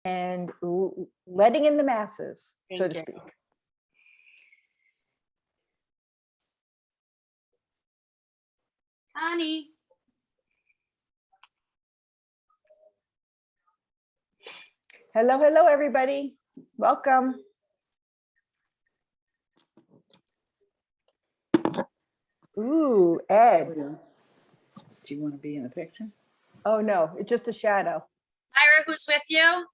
and letting in the masses, so to Thank you. speak. Honey. Hello, hello, everybody. Welcome. Ooh, Ed. Do you want to be in the picture? Oh, no, it's just a shadow. Ira, who's with you?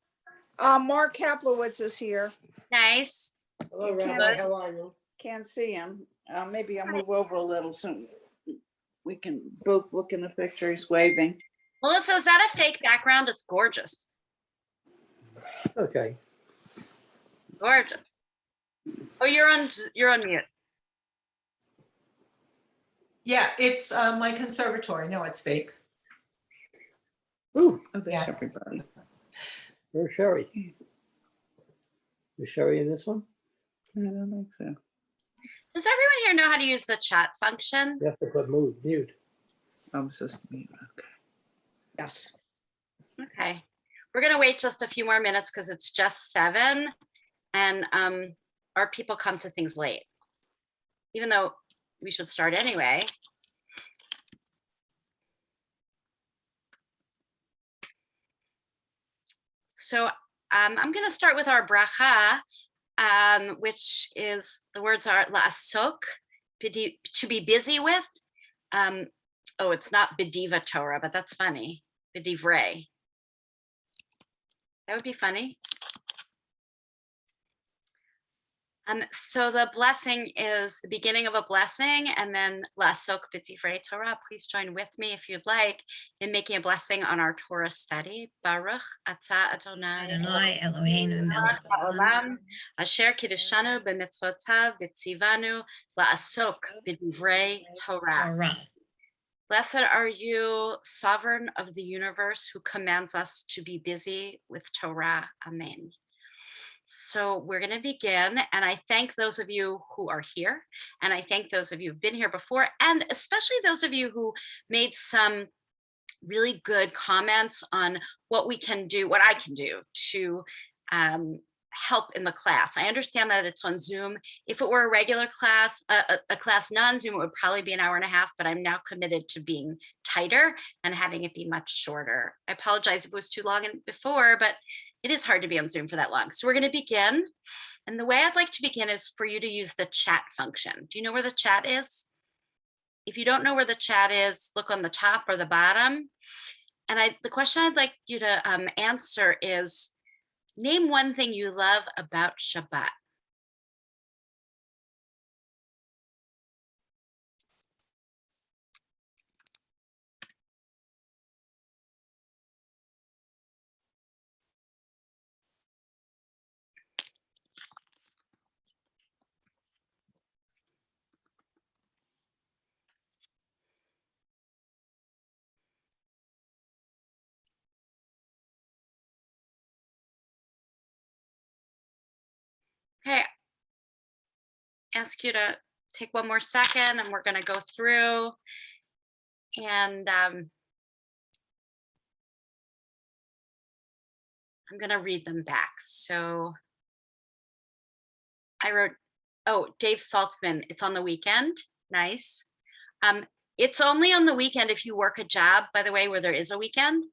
Mark Kaplowitz is here. Nice. Hello, You can't- Rabbi. How are you? Can't see him. Maybe I'll move over a little so we can both look in the picture. He's waving. Melissa, is that a fake background? It's gorgeous. It's okay. Gorgeous. Oh, you're on mute. Yeah, it's my conservatory. No, it's fake. Ooh, Oh, there's Yeah. everybody. where's Sherry? Is Sherry in this one? I don't think so. Does everyone here know how to use the chat function? You have to put mute. I'm just me. Okay. Yes. Okay. We're going to wait just a few more minutes because it's just 7 and our people come to things late, even though we should start anyway. So I'm going to start with our bracha, which is, the words are la'asok, to be busy with. Oh, it's not bediva Torah, but that's funny. Bedivrei. That would be funny. So the blessing is the beginning of a blessing, and then la'asok b'divrei Torah. Please join with me if you'd like in making a blessing on our Torah study. Baruch atah Adonai Adonai Eloheinu melech haolam, asher kiddushanu b'mitzvotav v'tzivanu la'asok b'divrei Torah. Torah. Blessed are you, sovereign of the universe, who commands us to be busy with Torah. Amen. So we're going to begin, and I thank those of you who are here, and I thank those of you who've been here before, and especially those of you who made some really good comments on what we can do, what I can do to help in the class. I understand that it's on Zoom. If it were a regular class, a class non-Zoom, it would probably be an hour and a half, but I'm now committed to being tighter and having it be much shorter. I apologize if it was too long before, but it is hard to be on Zoom for that long. So we're going to begin. And the way I'd like to begin is for you to use the chat function. Do you know where the chat is? If you don't know where the chat is, look on the top or the bottom. And the question I'd like you to answer is, name one thing you love about Shabbat. Okay, ask you to take one more second and we're going to go through and I'm going to read them back. So I wrote, oh, Dave Saltzman, it's on the weekend. Nice. It's only on the weekend if you work a job, by the way, where there is a weekend.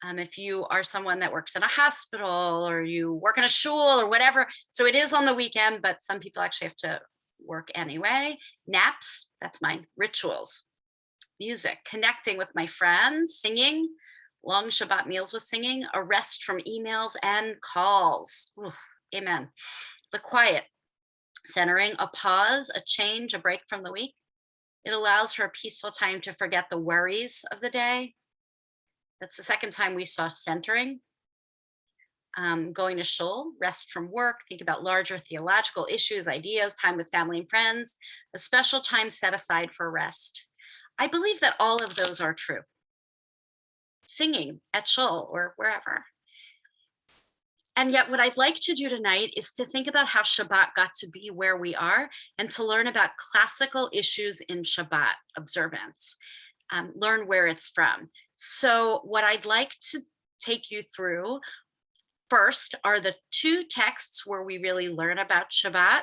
If you are someone that works in a hospital or you work in a shul or whatever. So it is on the weekend, but some people actually have to work anyway. Naps, that's mine. Rituals, music, connecting with my friends, singing, long Shabbat meals with singing, a rest from emails and calls. Ooh, amen. The quiet, centering, a pause, a change, a break from the week. It allows for a peaceful time to forget the worries of the day. That's the second time we saw centering. Going to shul, rest from work, think about larger theological issues, ideas, time with family and friends, a special time set aside for rest. I believe that all of those are true. Singing at shul or wherever. And yet what I'd like to do tonight is to think about how Shabbat got to be where we are and to learn about classical issues in Shabbat observance, learn where it's from. So what I'd like to take you through first are the two texts where we really learn about Shabbat.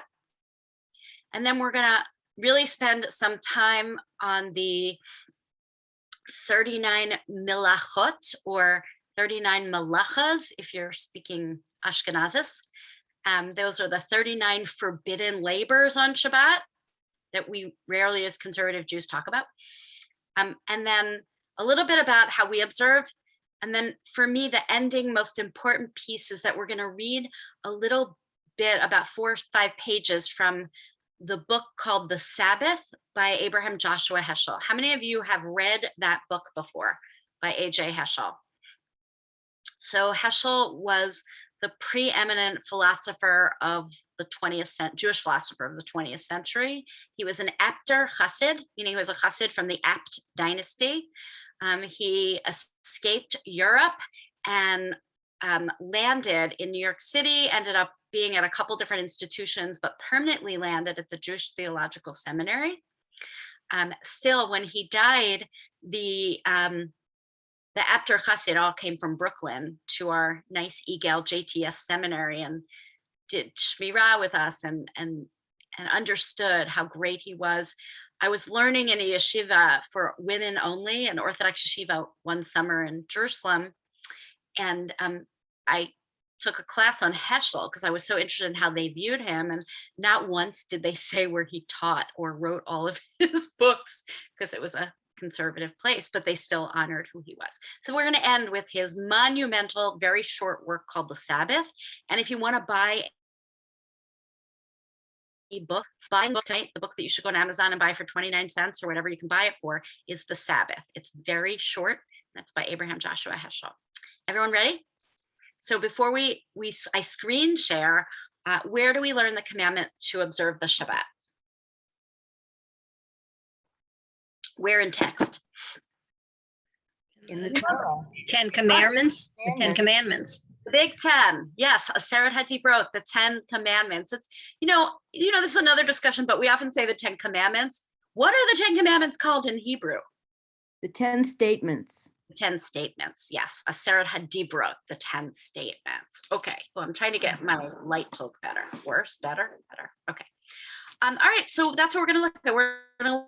And then we're going to really spend some time on the 39 milachot, or 39 malachas, if you're speaking Ashkenazis. Those are the 39 forbidden labors on Shabbat that we rarely as conservative Jews talk about. And then a little bit about how we observe. And then for me, the ending most important piece is that we're going to read a little bit, about 4 or 5 pages from the book called The Sabbath by Abraham Joshua Heschel. How many of you have read that book before by A.J. Heschel? So Heschel was the preeminent philosopher of the 20th century, Jewish philosopher of the 20th century. He was an Apter Chassid, he was a Chassid from the Apt dynasty. He escaped Europe and landed in New York City, ended up being at a couple different institutions, but permanently landed at the Jewish Theological Seminary. Still, when he died, the Apter Chassid all came from Brooklyn to our nice Egal JTS seminary and did Shmirah with us and understood how great he was. I was learning in a yeshiva for women only, an Orthodox yeshiva, one summer in Jerusalem. And I took a class on Heschel because I was so interested in how they viewed him. And not once did they say where he taught or wrote all of his books, because it was a conservative place, but they still honored who he was. So we're going to end with his monumental, very short work called The Sabbath. And if you want to buy a book, buying book tonight, the book that you should go on Amazon and buy for 29 cents or whatever you can buy it for, is The Sabbath. It's very short. That's by Abraham Joshua Heschel. Everyone ready? So before I screen share, where do we learn the commandment to observe the Shabbat? Where in text? In the Torah. 10 Commandments, the 10 Commandments. The Big 10, yes, Aseret HaDibrot, the 10 Commandments. It's, you know, this is another discussion, but we often say the 10 Commandments. What are the 10 Commandments called in Hebrew? The 10 statements. 10 statements, yes. Aseret HaDibrot, the 10 statements. Okay, well, I'm trying to get my light to look better. Worse, better, better. Okay. All right, so that's what we're going to look at. We're going to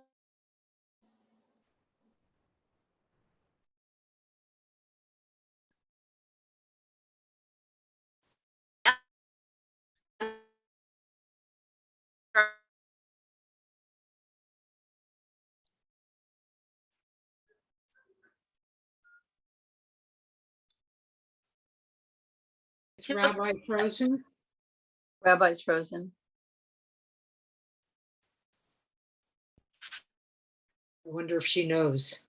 Is Rabbi frozen? Rabbi's frozen. I wonder if she knows.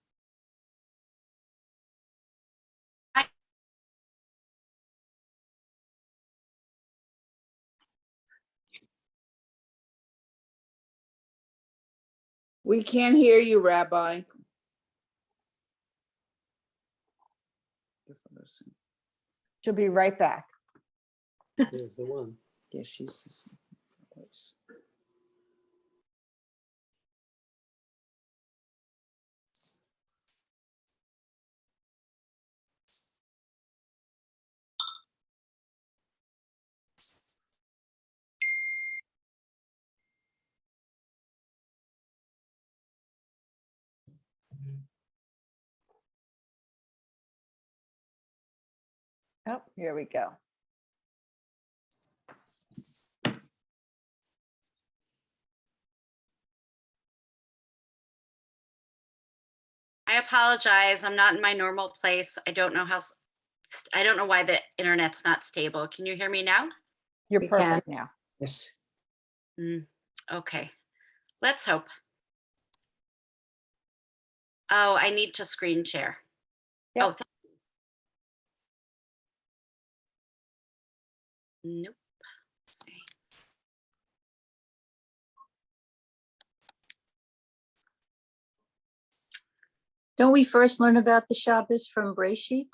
We can't hear you, Rabbi. She'll be right back. There's the one. Yeah, she's. Oh, here we go. I apologize. I'm not in my normal place. I don't know why the internet's not stable. Can you hear me now? You're We can. perfect now. Yes. Okay, let's hope. Oh, I need to screen share. Yep. Oh, nope. Let's see. Don't we first learn about the Shabbos from Breshit?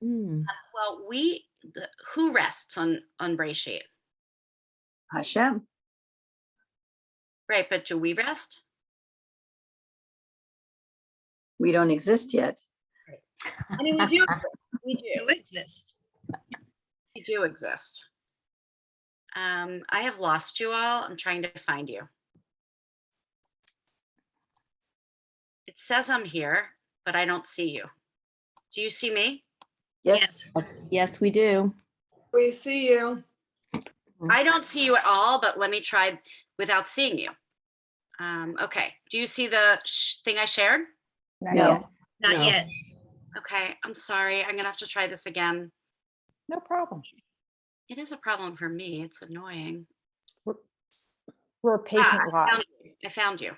Well, who rests on Breshit? Hashem. Right, but do we rest? We don't exist yet. I mean, We do do. exist. We do exist. I have lost you all. I'm trying to find you. It says I'm here, but I don't see you. Do you see me? Yes, Yes, we do. We see you. I don't see you at all, but let me try without seeing you. Okay. Do you see the thing I shared? Not No. yet. Not No. yet. Okay. I'm sorry. I'm going to have to try this again. No problem. It is a problem for me. It's annoying. We're a patient lot. I found you.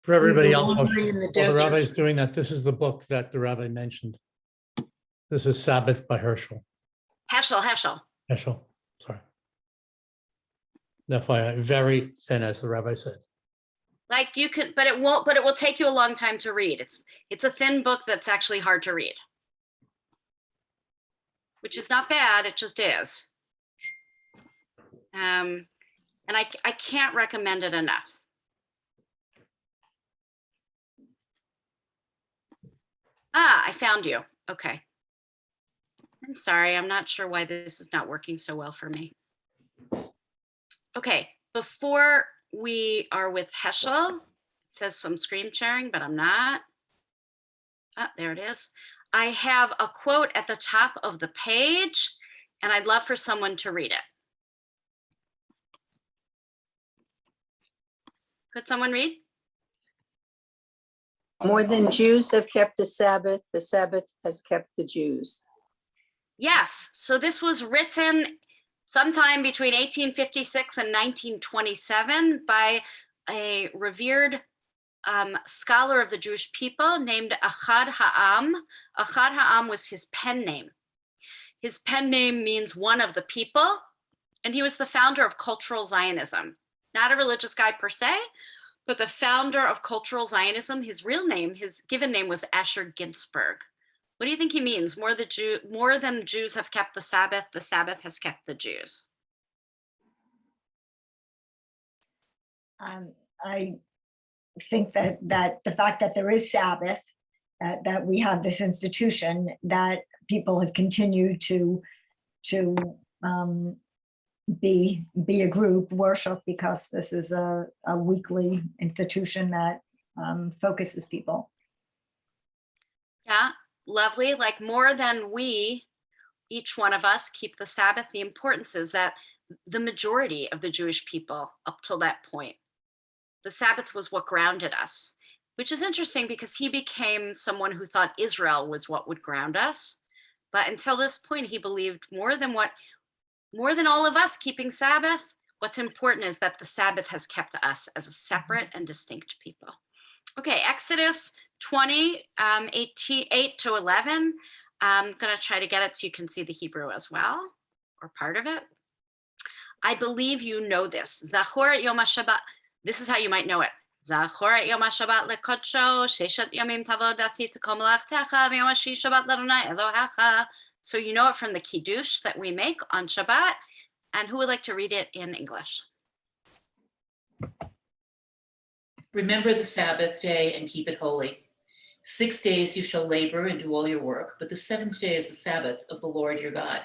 For everybody were else, while wandering in the the desert. rabbi is doing that, this is the book that the rabbi mentioned. This is Sabbath by Heschel. Heschel. Heschel, sorry. FYI, very thin, as the rabbi said. Like you could, but it will take you a long time to read. It's a thin book that's actually hard to read. Which is not bad, it just is. And I can't recommend it enough. I found you. Okay. I'm sorry, I'm not sure why this is not working so well for me. Okay, before we are with Heschel, it says some screen sharing, but I'm not. There it is. I have a quote at the top of the page, and I'd love for someone to read it. Could someone read? more than Jews have kept the Sabbath has kept the Jews. Yes, so this was written sometime between 1856 and 1927 by a revered scholar of the Jewish people named Achad Ha'am. Achad Ha'am was his pen name. His pen name means one of the people, and he was the founder of cultural Zionism. Not a religious guy per se, but the founder of cultural Zionism. His real name, his given name was Asher Ginsburg. What do you think he means? More than Jews have kept the Sabbath has kept the Jews. I think that the fact that there is Sabbath, that we have this institution, that people have continued to be a group, worship, because this is a weekly institution that focuses people. Yeah, lovely. Like more than we, each one of us, keep the Sabbath, the importance is that the majority of the Jewish people up till that point, the Sabbath was what grounded us, which is interesting because he became someone who thought Israel was what would ground us. But until this point, he believed more than all of us keeping Sabbath, what's important is that the Sabbath has kept us as a separate and distinct people. Okay, Exodus 20, 8 to 11. I'm gonna try to get it so you can see the Hebrew as well, or part of it. I believe you know this. Zachor et Yom HaShabbat. This is how you might know it. Zachor et Yom HaShabbat lekodsho, sheshet yomim tavod v'asita kol melachtecha, v'yom hashi Shabbat l'Adonai Elohecha. So you know it from the Kiddush that we make on Shabbat. And who would like to read it in English? Remember the Sabbath day and keep it holy. 6 days you shall labor and do all your work, but the seventh day is the Sabbath of the Lord your God.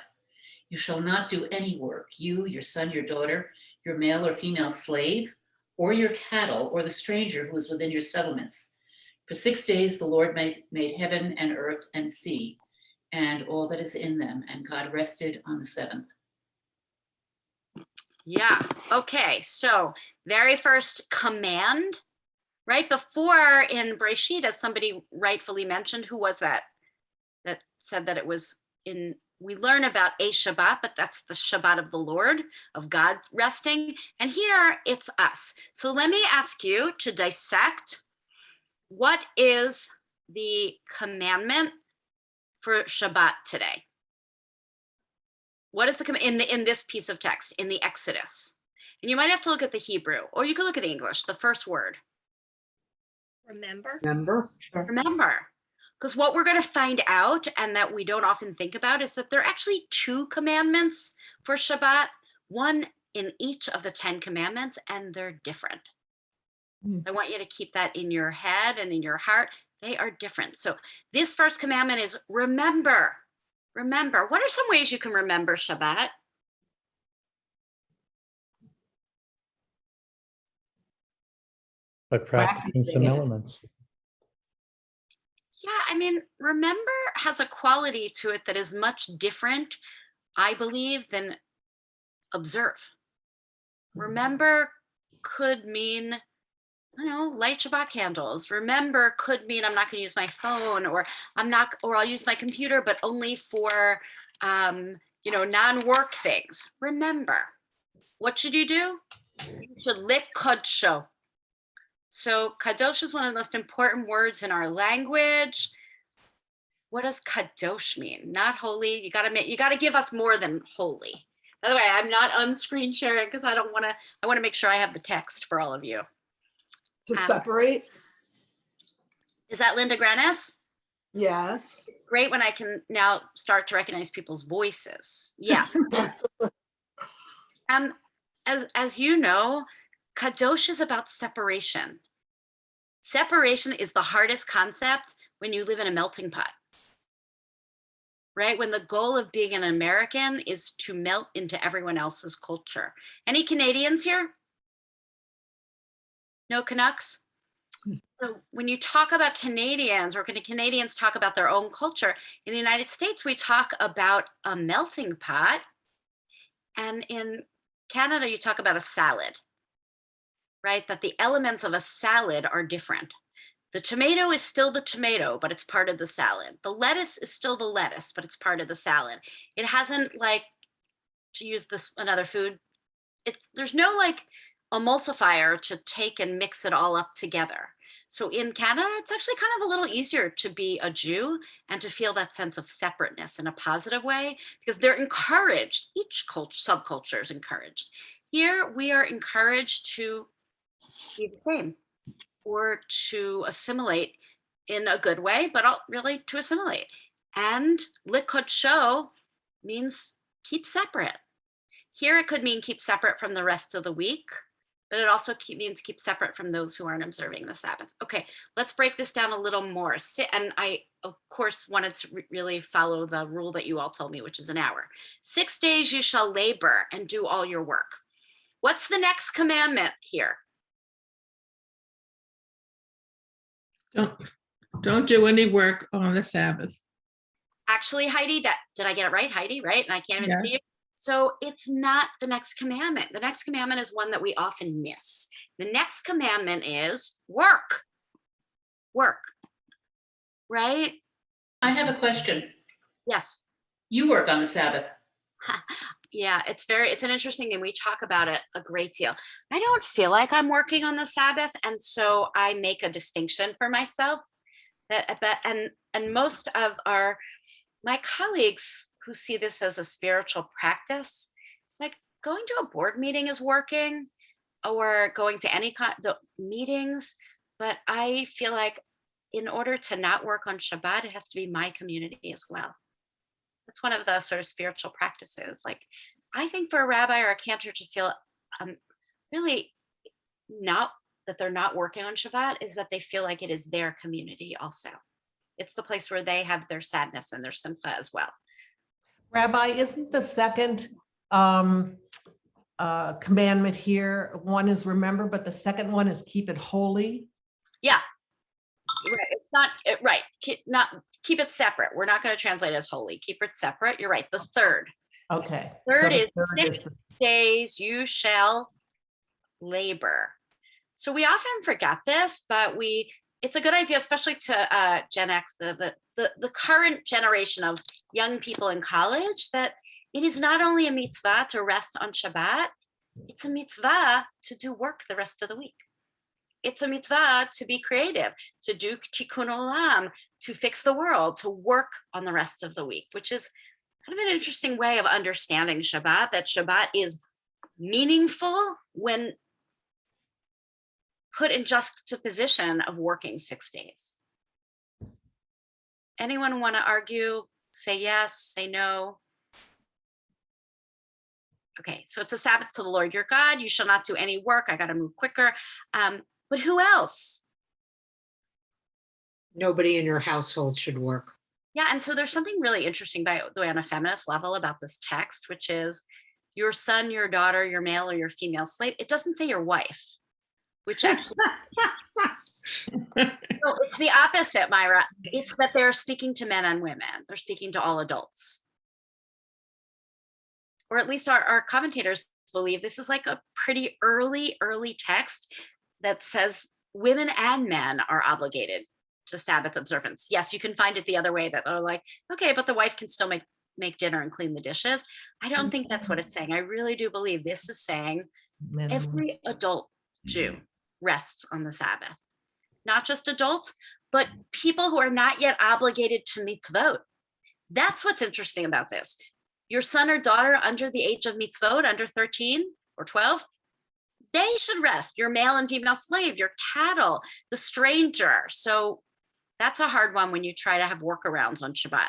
You shall not do any work, you, your son, your daughter, your male or female slave, or your cattle, or the stranger who is within your settlements. For 6 days the Lord made heaven and earth and sea, and all that is in them, and God rested on the seventh. Yeah, okay, so very first command, right before in Breshit, as somebody rightfully mentioned, who was that said that it was in, we learn about a Shabbat, but that's the Shabbat of the Lord, of God resting, and here it's us. So let me ask you to dissect, what is the commandment for Shabbat today? What is the in this piece of text, in the Exodus? And you might have to look at the Hebrew, or you could look at the English, the first word. Remember? Remember. Because what we're going to find out, and that we don't often think about, is that there are actually two commandments for Shabbat, one in each of the 10 commandments, and they're different. I want you to keep that in your head and in your heart. They are different. So this first commandment is remember. Remember. What are some ways you can remember Shabbat? By practicing some elements. Yeah, I mean, remember has a quality to it that is much different, I believe, than observe. Remember could mean, I don't know, light Shabbat candles. Remember could mean I'm not going to use my phone, or I'll use my computer, but only for, non-work things. Remember, what should you do? You should lit kodsho. So kadosh is one of the most important words in our language. What does kadosh mean? Not holy. You gotta give us more than holy. By the way, I'm not on-screen sharing because I want to make sure I have the text for all of you. To separate? Is that Linda Granis? Yes. Great when I can now start to recognize people's voices. Yes. As you know, Kadosh is about separation. Separation is the hardest concept when you live in a melting pot, right? When the goal of being an American is to melt into everyone else's culture. Any Canadians here? No Canucks? So when you talk about Canadians, or can Canadians talk about their own culture, in the United States, we talk about a melting pot. And in Canada, you talk about a salad, right? That the elements of a salad are different. The tomato is still the tomato, but it's part of the salad. The lettuce is still the lettuce, but it's part of the salad. It hasn't, like, to use this another food, there's no like emulsifier to take and mix it all up together. So in Canada, it's actually kind of a little easier to be a Jew and to feel that sense of separateness in a positive way, because they're encouraged. Each subculture is encouraged. Here, we are encouraged to be the same, or to assimilate in a good way, but really to assimilate. And likut show means keep separate. Here it could mean keep separate from the rest of the week, but it also means keep separate from those who aren't observing the Sabbath. Okay, let's break this down a little more. And I, of course, wanted to really follow the rule that you all told me, which is an hour. 6 days you shall labor and do all your work. What's the next commandment here? Don't do any work on the Sabbath. Actually, Heidi, did I get it right, Heidi? Right? And I can't even see you. So it's not the next commandment. The next commandment is one that we often miss. The next commandment is work. Work. Right? I have a question. Yes. You work on the Sabbath. Yeah, it's an interesting thing. We talk about it a great deal. I don't feel like I'm working on the Sabbath, and so I make a distinction for myself. And most of my colleagues who see this as a spiritual practice, like going to a board meeting is working, or going to any kind of meetings. But I feel like in order to not work on Shabbat, it has to be my community as well. That's one of the sort of spiritual practices. Like, I think for a rabbi or a cantor to feel really not that they're not working on Shabbat is that they feel like it is their community also. It's the place where they have their sadness and their simcha as well. Rabbi, isn't the second commandment here, one is remember, but the second one is keep it holy? Yeah, right. It's not right. Keep it separate. We're not going to translate it as holy. Keep it separate. You're right. The third. Okay. Third So is 6 days you shall labor. So we often forget this, but it's a good idea, especially to Gen X, the current generation of young people in college, that it is not only a mitzvah to rest on Shabbat, it's a mitzvah to do work the rest of the week. It's a mitzvah to be creative, to do tikkun olam, to fix the world, to work on the rest of the week, which is kind of an interesting way of understanding Shabbat, that Shabbat is meaningful when put in juxtaposition of working 6 days. Anyone want to argue? Say yes, say no. Okay, so it's a Sabbath to the Lord your God. You shall not do any work. I got to move quicker. But who else? Nobody in your household should work. Yeah, and so there's something really interesting, by the way, on a feminist level about this text, which is your son, your daughter, your male or your female slave. It doesn't say your wife, which actually, no, it's the opposite, Myra. It's that they're speaking to men and women. They're speaking to all adults. Or at least our commentators believe this is like a pretty early text that says women and men are obligated to Sabbath observance. Yes, you can find it the other way, that are like, okay, but the wife can still make dinner and clean the dishes. I don't think that's what it's saying. I really do believe this is saying every adult Jew rests on the Sabbath. Not just adults, but people who are not yet obligated to mitzvot. That's what's interesting about this. Your son or daughter under the age of mitzvot, under 13 or 12, they should rest. Your male and female slave, your cattle, the stranger. So that's a hard one when you try to have workarounds on Shabbat.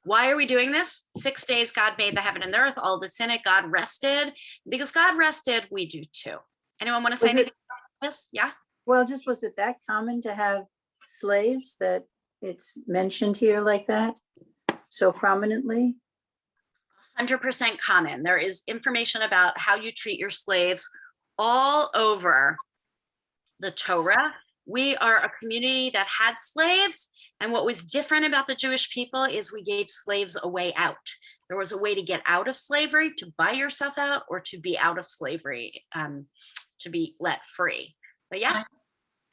Why are we doing this? 6 days God made the heaven and the earth, all this in it. God rested. Because God rested, we do too. Anyone want to say anything about this? Yeah. Well, just was it that common to have slaves that it's mentioned here like that so prominently? 100% common. There is information about how you treat your slaves all over the Torah. We are a community that had slaves, and what was different about the Jewish people is we gave slaves a way out. There was a way to get out of slavery, to buy yourself out, or to be out of slavery, to be let free. But yeah,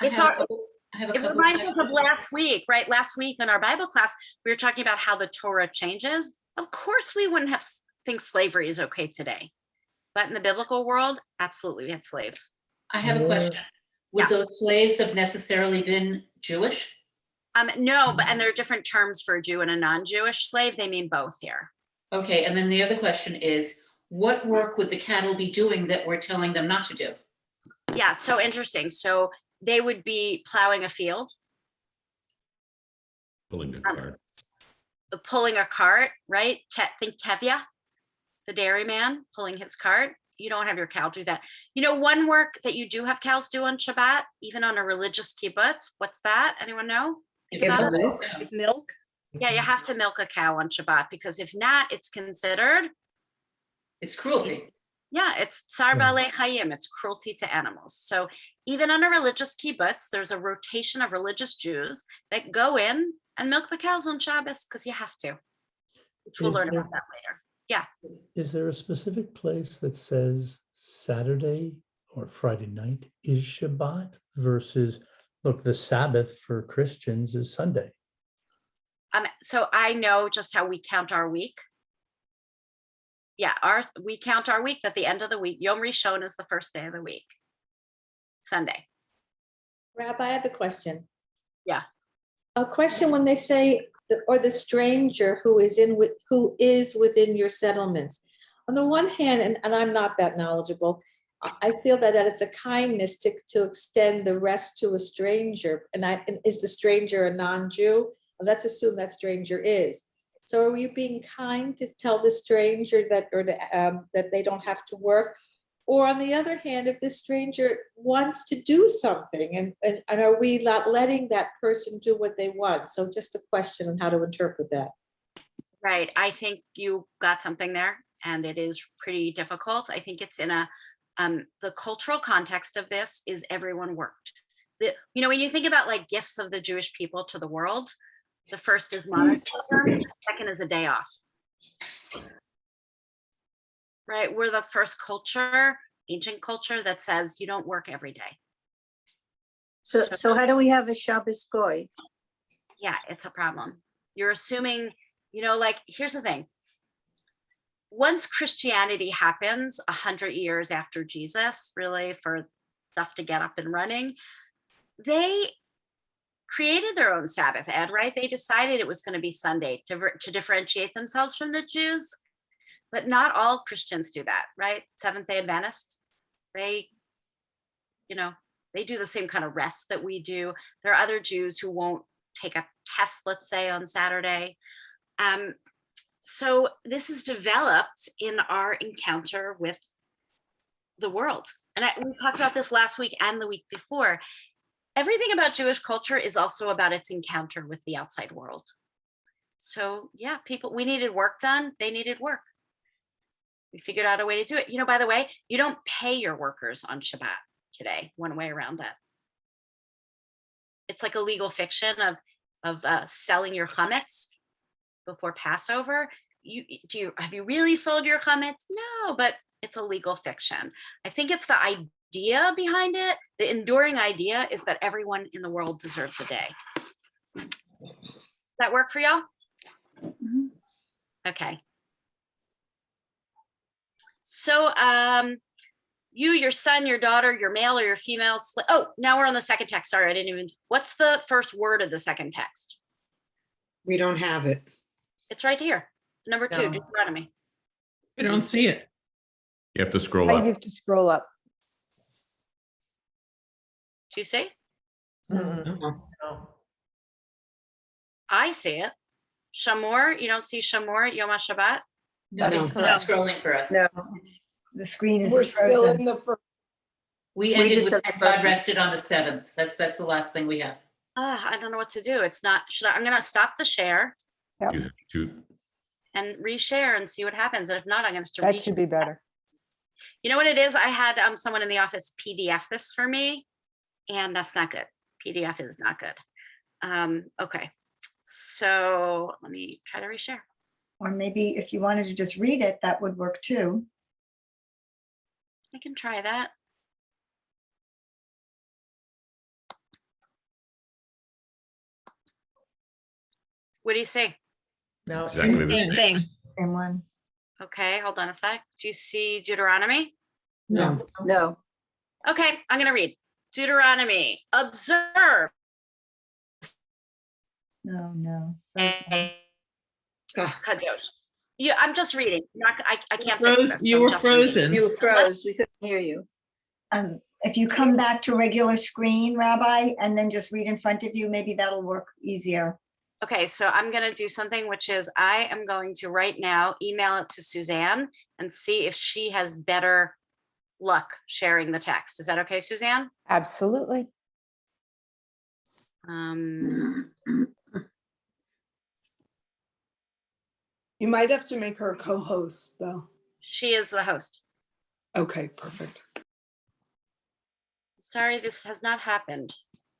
it reminds us of last week, right? Last week in our Bible class, we were talking about how the Torah changes. Of course, we wouldn't think slavery is okay today. But in the biblical world, absolutely, we had slaves. I have a question. Would those slaves have necessarily been Jewish? No, and there are different terms for a Jew and a non-Jewish slave. They mean both here. Okay, and then the other question is, what work would the cattle be doing that we're telling them not to do? Yeah, so interesting. So they would be plowing a field. Pulling a cart. Pulling a cart, right? Think Tevya, the dairyman pulling his cart. You don't have your cow do that. You know, one work that you do have cows do on Shabbat, even on a religious kibbutz, what's that? Anyone know? Milk. Yeah, you have to milk a cow on Shabbat, because if not, it's considered. It's cruelty. Yeah, it's tsar ba'alei chayim. It's cruelty to animals. So even on a religious kibbutz, there's a rotation of religious Jews that go in and milk the cows on Shabbos, because you have to. Which we'll learn about that later. Yeah. Is there a specific place that says Saturday or Friday night is Shabbat versus, look, the Sabbath for Christians is Sunday? So I know just how we count our week. Yeah, we count our week at the end of the week. Yom Rishon is the first day of the week. Sunday. Rabbi, I have a question. Yeah. A question when they say, or the stranger who is within your settlements. On the one hand, and I'm not that knowledgeable, I feel that it's a kindness to extend the rest to a stranger. And is the stranger a non-Jew? Let's assume that stranger is. So are you being kind to tell the stranger that they don't have to work? Or on the other hand, if the stranger wants to do something, and are we not letting that person do what they want? So just a question on how to interpret that. Right. I think you got something there, and it is pretty difficult. I think it's in the cultural context of this is everyone worked. When you think about like gifts of the Jewish people to the world, the first is monotheism, the second is a day off. Right? We're the first culture, ancient culture, that says you don't work every day. So how do we have a Shabbos goy? Yeah, it's a problem. You're assuming, like, here's the thing. Once Christianity happens 100 years after Jesus, really, for stuff to get up and running, they created their own Sabbath, Ed, right? They decided it was going to be Sunday to differentiate themselves from the Jews. But not all Christians do that, right? Seventh-day Adventists, they do the same kind of rest that we do. There are other Jews who won't take a test, let's say, on Saturday. So this is developed in our encounter with the world. And we talked about this last week and the week before. everything about Jewish culture is also about its encounter with the outside world. So yeah, we needed work done. They needed work. We figured out a way to do it. By the way, you don't pay your workers on Shabbat today, one way around that. It's like a legal fiction of selling your chametz before Passover. Have you really sold your chametz? No, but it's a legal fiction. I think it's the idea behind it. The enduring idea is that everyone in the world deserves a day. Does that work for y'all? Mhm. Okay. So you, your son, your daughter, your male or your female. Oh, now we're on the second text. Sorry, I didn't even. What's the first word of the second text? We don't have it. It's right here. Number 2, No. Deuteronomy. I don't see it. You have to scroll You up. have to scroll up. Do you see? Mm-mm. No. No. I see it. Shamor. You don't see Shamor, Yom HaShabbat? No, it's No. not scrolling for us. No, The screen is. We're still frozen. in the first. We ended just with have and God the- rested on the 7th. That's the last thing we have. I don't know what to do. It's not. I'm going to stop the share You have to. and reshare and see what happens. And if not, I'm going to That should be better. You know what it is? I had someone in the office PDF this for me, and that's not good. PDF is not good. Okay, so let me try to reshare. Or maybe if you wanted to just read it, that would work too. I can try that. What do you see? No. Exactly the Same thing. Same one. Okay, hold on a sec. Do you see Deuteronomy? No. no. Okay, I'm going to read. Deuteronomy, observe. No. a Ah. Kadosh. Yeah, I'm just reading. I can't fix Froze- this. You so were I'm just reading. frozen. You froze. We couldn't hear you. If you come back to regular screen, Rabbi, and then just read in front of you, maybe that'll work easier. Okay, so I'm going to do something, which is I am going to right now email it to Suzanne and see if she has better luck sharing the text. Is that okay, Suzanne? Absolutely. You might have to make her a co-host though. She is the host. Okay, perfect. Sorry, this has not happened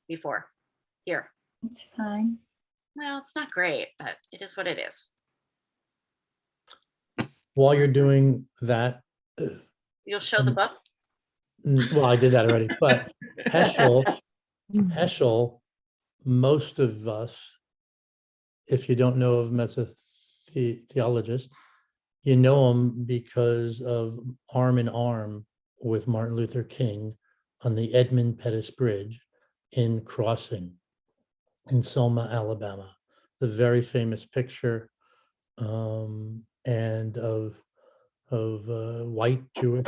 before here. It's fine. Well, it's not great, but it is what it is. While you're doing that, You'll show the book? well, I did that already, but Heschel, most of us, if you don't know of him as a theologist, you know him because of Arm in Arm with Martin Luther King on the Edmund Pettus Bridge in Crossing in Selma, Alabama. The very famous picture and of white Jewish,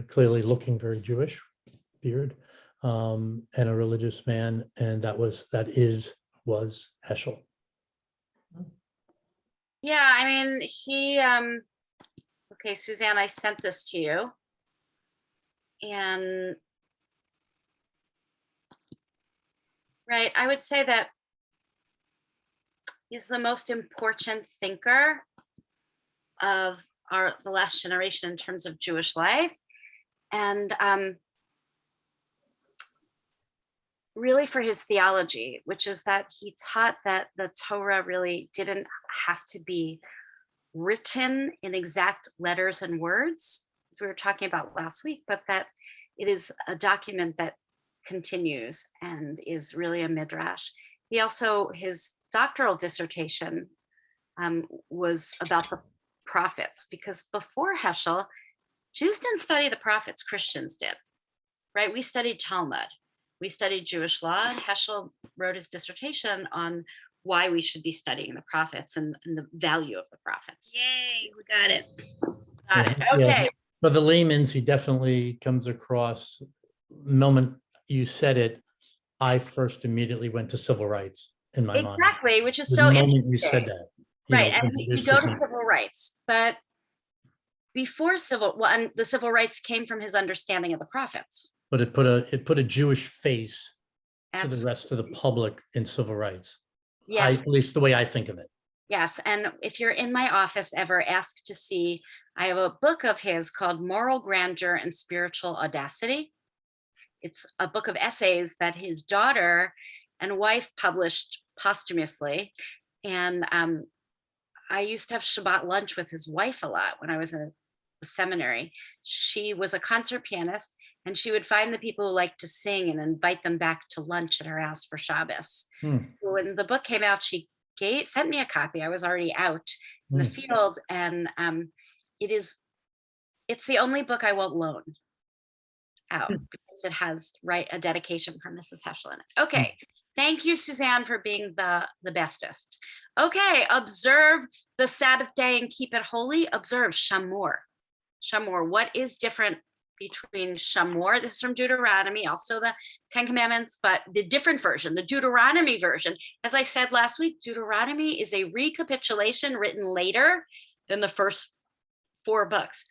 clearly looking very Jewish, beard, and a religious man, and was Heschel. Yeah, I mean, he, okay, Suzanne, I sent this to you. And, right, I would say that he's the most important thinker of the last generation in terms of Jewish life. And really for his theology, which is that he taught that the Torah really didn't have to be written in exact letters and words, as we were talking about last week, but that it is a document that continues and is really a midrash. He also, his doctoral dissertation was about the prophets, because before Heschel, Jews didn't study the prophets, Christians did, right? We studied Talmud. We studied Jewish law, and Heschel wrote his dissertation on why we should be studying the prophets and the value of the prophets. Yay, we got it. Got it. Yeah. Okay. For the layman's, he definitely comes across, the moment you said it, I first immediately went to civil rights in my mind. Exactly, which is The so moment interesting. you said that. Right, and we this go is- to civil rights, but before the civil rights came from his understanding of the prophets. but it put a Jewish face to the rest of the public in civil rights. Yes. At least the way I think of it. Yes, and if you're in my office ever, ask to see, I have a book of his called Moral Grandeur and Spiritual Audacity. It's a book of essays that his daughter and wife published posthumously. And I used to have Shabbat lunch with his wife a lot when I was in a seminary. She was a concert pianist, and she would find the people who liked to sing and invite them back to lunch at her house for Shabbos. So when the book came out, she sent me a copy. I was already out in the field, and it's the only book I won't loan out because it has a dedication from Mrs. Heschel in it. Okay, thank you, Suzanne, for being the bestest. Okay, observe the Sabbath day and keep it holy. Observe Shamor. Shamor, what is different between Shamor? This is from Deuteronomy, also the 10 Commandments, but the different version, the Deuteronomy version. As I said last week, Deuteronomy is a recapitulation written later than the first 4 books.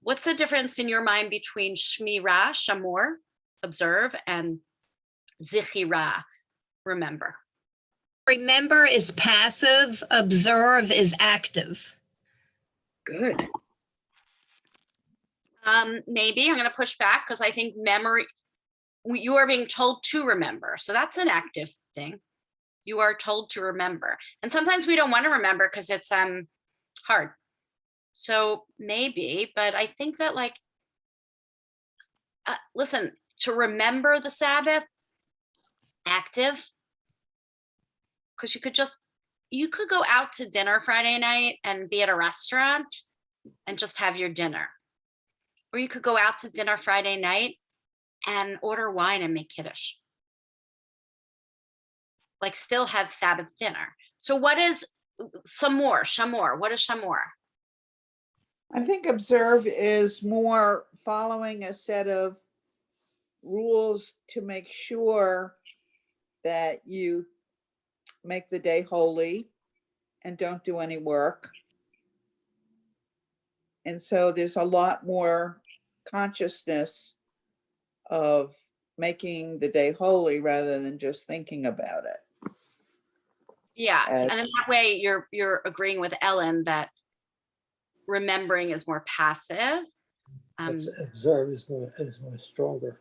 What's the difference in your mind between Shmirah, Shamor, observe, and Zichirah, remember? Remember is passive, observe is active. Good. Maybe I'm going to push back because I think memory, you are being told to remember. So that's an active thing. You are told to remember. And sometimes we don't want to remember because it's hard. So maybe, but I think that listen, to remember the Sabbath, active, because you could go out to dinner Friday night and be at a restaurant and just have your dinner. Or you could go out to dinner Friday night and order wine and make Kiddush. Still have Sabbath dinner. So what is Shamor? What is Shamor? I think observe is more following a set of rules to make sure that you make the day holy and don't do any work. And so there's a lot more consciousness of making the day holy rather than just thinking about it. Yes, and in that way, you're agreeing with Ellen that remembering is more passive. Observe is more stronger.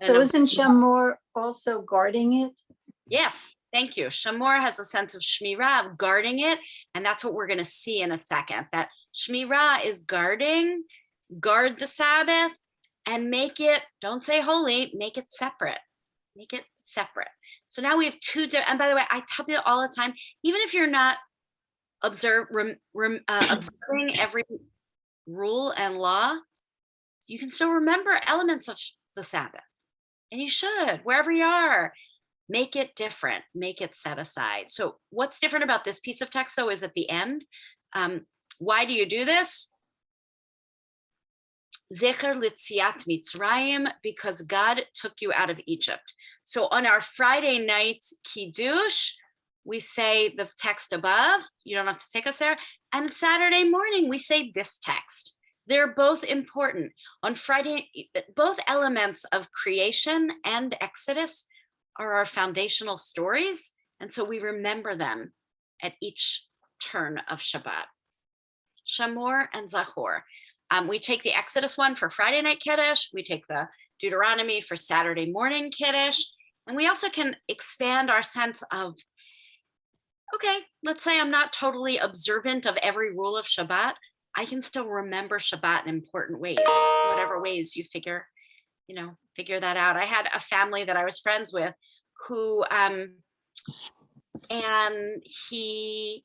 So isn't Shamor also guarding it? Yes, thank you. Shamor has a sense of Shmirah, of guarding it. And that's what we're going to see in a second, that Shmirah is guard the Sabbath and make it, don't say holy, make it separate. Make it separate. So now we have and by the way, I tell you all the time, even if you're not observing every rule and law, you can still remember elements of the Sabbath. And you should, wherever you are, make it different, make it set aside. So what's different about this piece of text, though, is at the end. Why do you do this? Zecher Litziat Mitzrayim, because God took you out of Egypt. So on our Friday night Kiddush, we say the text above. You don't have to take us there. And Saturday morning, we say this text. They're both important. On Friday, both elements of creation and Exodus are our foundational stories. And so we remember them at each turn of Shabbat. Shamor and Zachor. We take the Exodus one for Friday night Kiddush. We take the Deuteronomy for Saturday morning Kiddush. And we also can expand our sense of, okay, let's say I'm not totally observant of every rule of Shabbat. I can still remember Shabbat in important ways, whatever ways you figure that out. I had a family that I was friends with who, and he,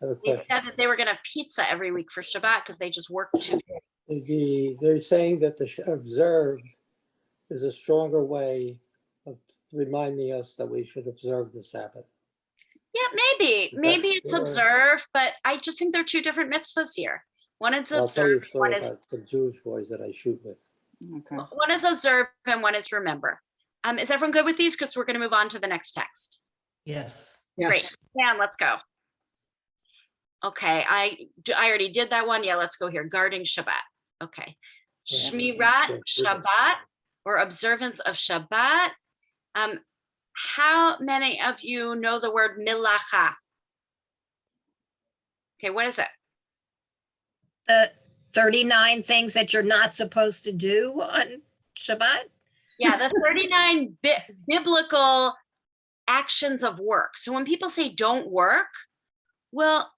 they said that they were going to have pizza every week for Shabbat because they just worked 2 days. They're saying that the observe is a stronger way of reminding us that we should observe the Sabbath. Yeah, maybe it's observe, but I just think they're 2 different mitzvahs here. One is I'll tell you a observe, story one is about some Jewish boys that I shoot with. Okay. one is observe, and one is remember. Is everyone good with these? Because we're going to move on to the next text. Yes. Great. Dan, let's go. Okay, I already did that one. Yeah, let's go here. Guarding Shabbat. Okay. Shmirat Shabbat, or observance of Shabbat. How many of you know the word milacha? Okay, what is it? The 39 things that you're not supposed to do on Shabbat? Yeah, the 39 biblical actions of work. So when people say don't work, well,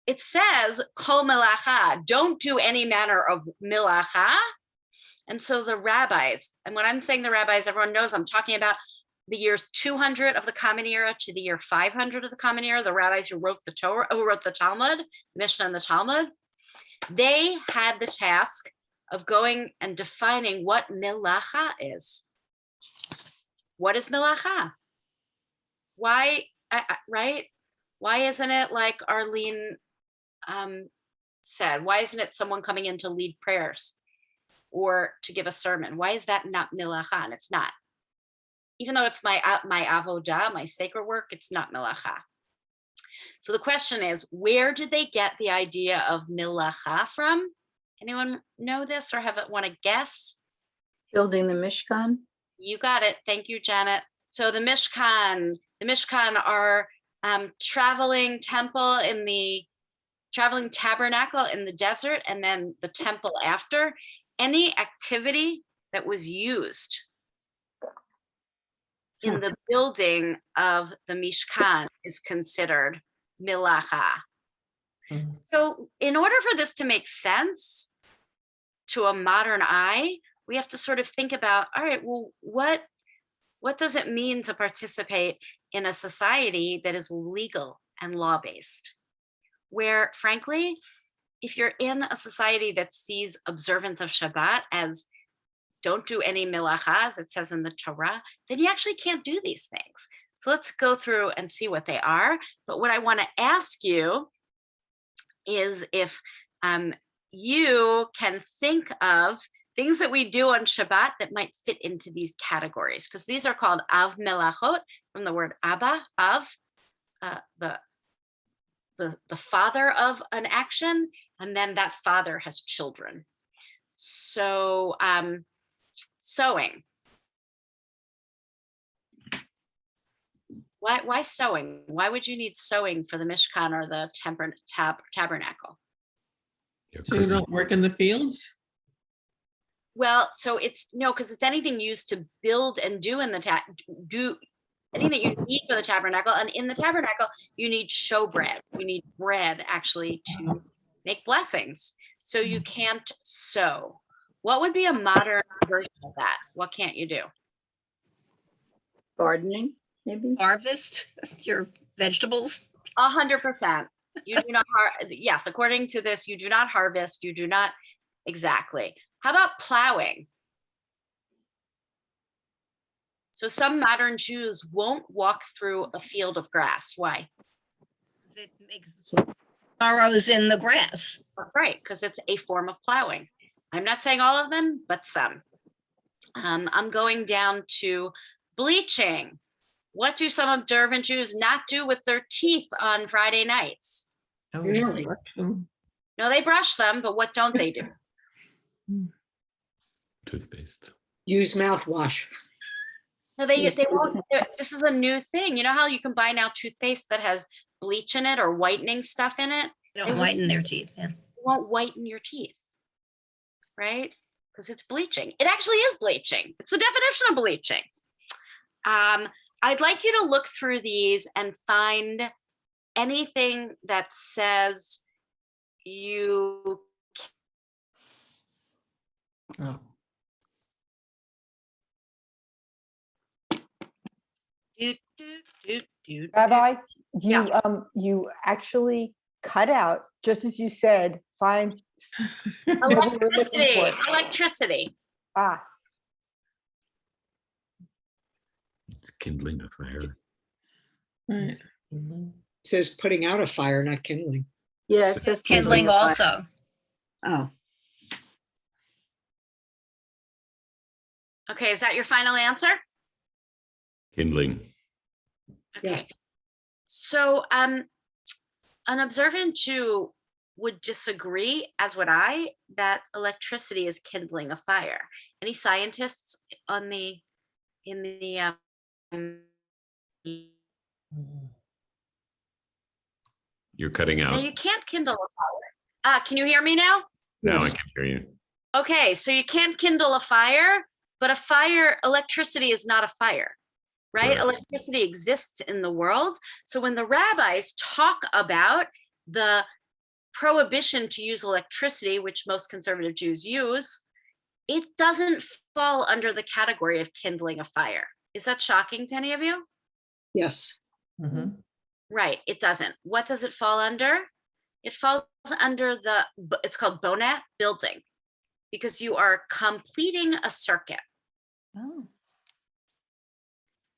it says kol melacha, don't do any manner of milacha. And so the rabbis, and when I'm saying the rabbis, everyone knows I'm talking about the years 200 of the Common Era to the year 500 of the Common Era, the rabbis who wrote the Torah, who wrote the Talmud, the Mishnah and the Talmud, they had the task of going and defining what milacha is. What is milacha? Why, right? Why isn't it like Arlene said? Why isn't it someone coming in to lead prayers or to give a sermon? Why is that not milacha? And it's not. Even though it's my avodah, my sacred work, it's not milacha. So the question is, where did they get the idea of milacha from? Anyone know this or want to guess? Building the Mishkan. You got it. Thank you, Janet. So the Mishkan are traveling temple in the traveling tabernacle in the desert, and then the temple after. Any activity that was used in the building of the Mishkan is considered milacha. So in order for this to make sense to a modern eye, we have to sort of think about, all right, well, what does it mean to participate in a society that is legal and law-based? Where, frankly, if you're in a society that sees observance of Shabbat as don't do any milacha, as it says in the Torah, then you actually can't do these things. So let's go through and see what they are. But what I want to ask you is if you can think of things that we do on Shabbat that might fit into these categories, because these are called av melachot, from the word abba, av, the father of an action, and then that father has children. So sewing. Why sewing? Why would you need sewing for the Mishkan or the tabernacle? So you don't work in the fields? Well, so it's no, because it's anything used to build and do in the anything that you need for the tabernacle. And in the tabernacle, you need showbread. You need bread actually to make blessings. So you can't sew. What would be a modern version of that? What can't you do? Gardening, maybe? Harvest your vegetables? 100%. You do not, yes, according to this, you do not harvest, you do not, exactly. How about plowing? So some modern Jews won't walk through a field of grass. Why? It makes furrows in the grass. Right, because it's a form of plowing. I'm not saying all of them, but some. I'm going down to bleaching. What do some observant Jews not do with their teeth on Friday nights? Oh, Really? No, they brush them, but what don't they do? Toothpaste. Use mouthwash. No, they won't. This is a new thing. You know how you can buy now toothpaste that has bleach in it or whitening stuff in it? They don't whiten their teeth. Yeah. It won't whiten your teeth, right? Because it's bleaching. It actually is bleaching. It's the definition of bleaching. I'd like you to look through these and find anything that says you. Oh. Rabbi, you actually cut out, just as you said, find Electricity. Ah, It's kindling a fire. Right. It says putting out a fire, not kindling. Yeah, it says Kindling a fire. also. Oh, Okay, is that your final answer? Kindling. Okay. yes. So an observant Jew would disagree, as would I, that electricity is kindling a fire. Any scientists on the You're cutting now out. you can't kindle a fire. Can you hear me now? Now I can hear you. Okay, so you can't kindle a fire, but electricity is not a fire, right? Correct. Electricity exists in the world. So when the rabbis talk about the prohibition to use electricity, which most conservative Jews use, it doesn't fall under the category of kindling a fire. Is that shocking to any of you? Yes. Right, it doesn't. What does it fall under? It falls under it's called bonat, building, because you are completing a circuit. Oh.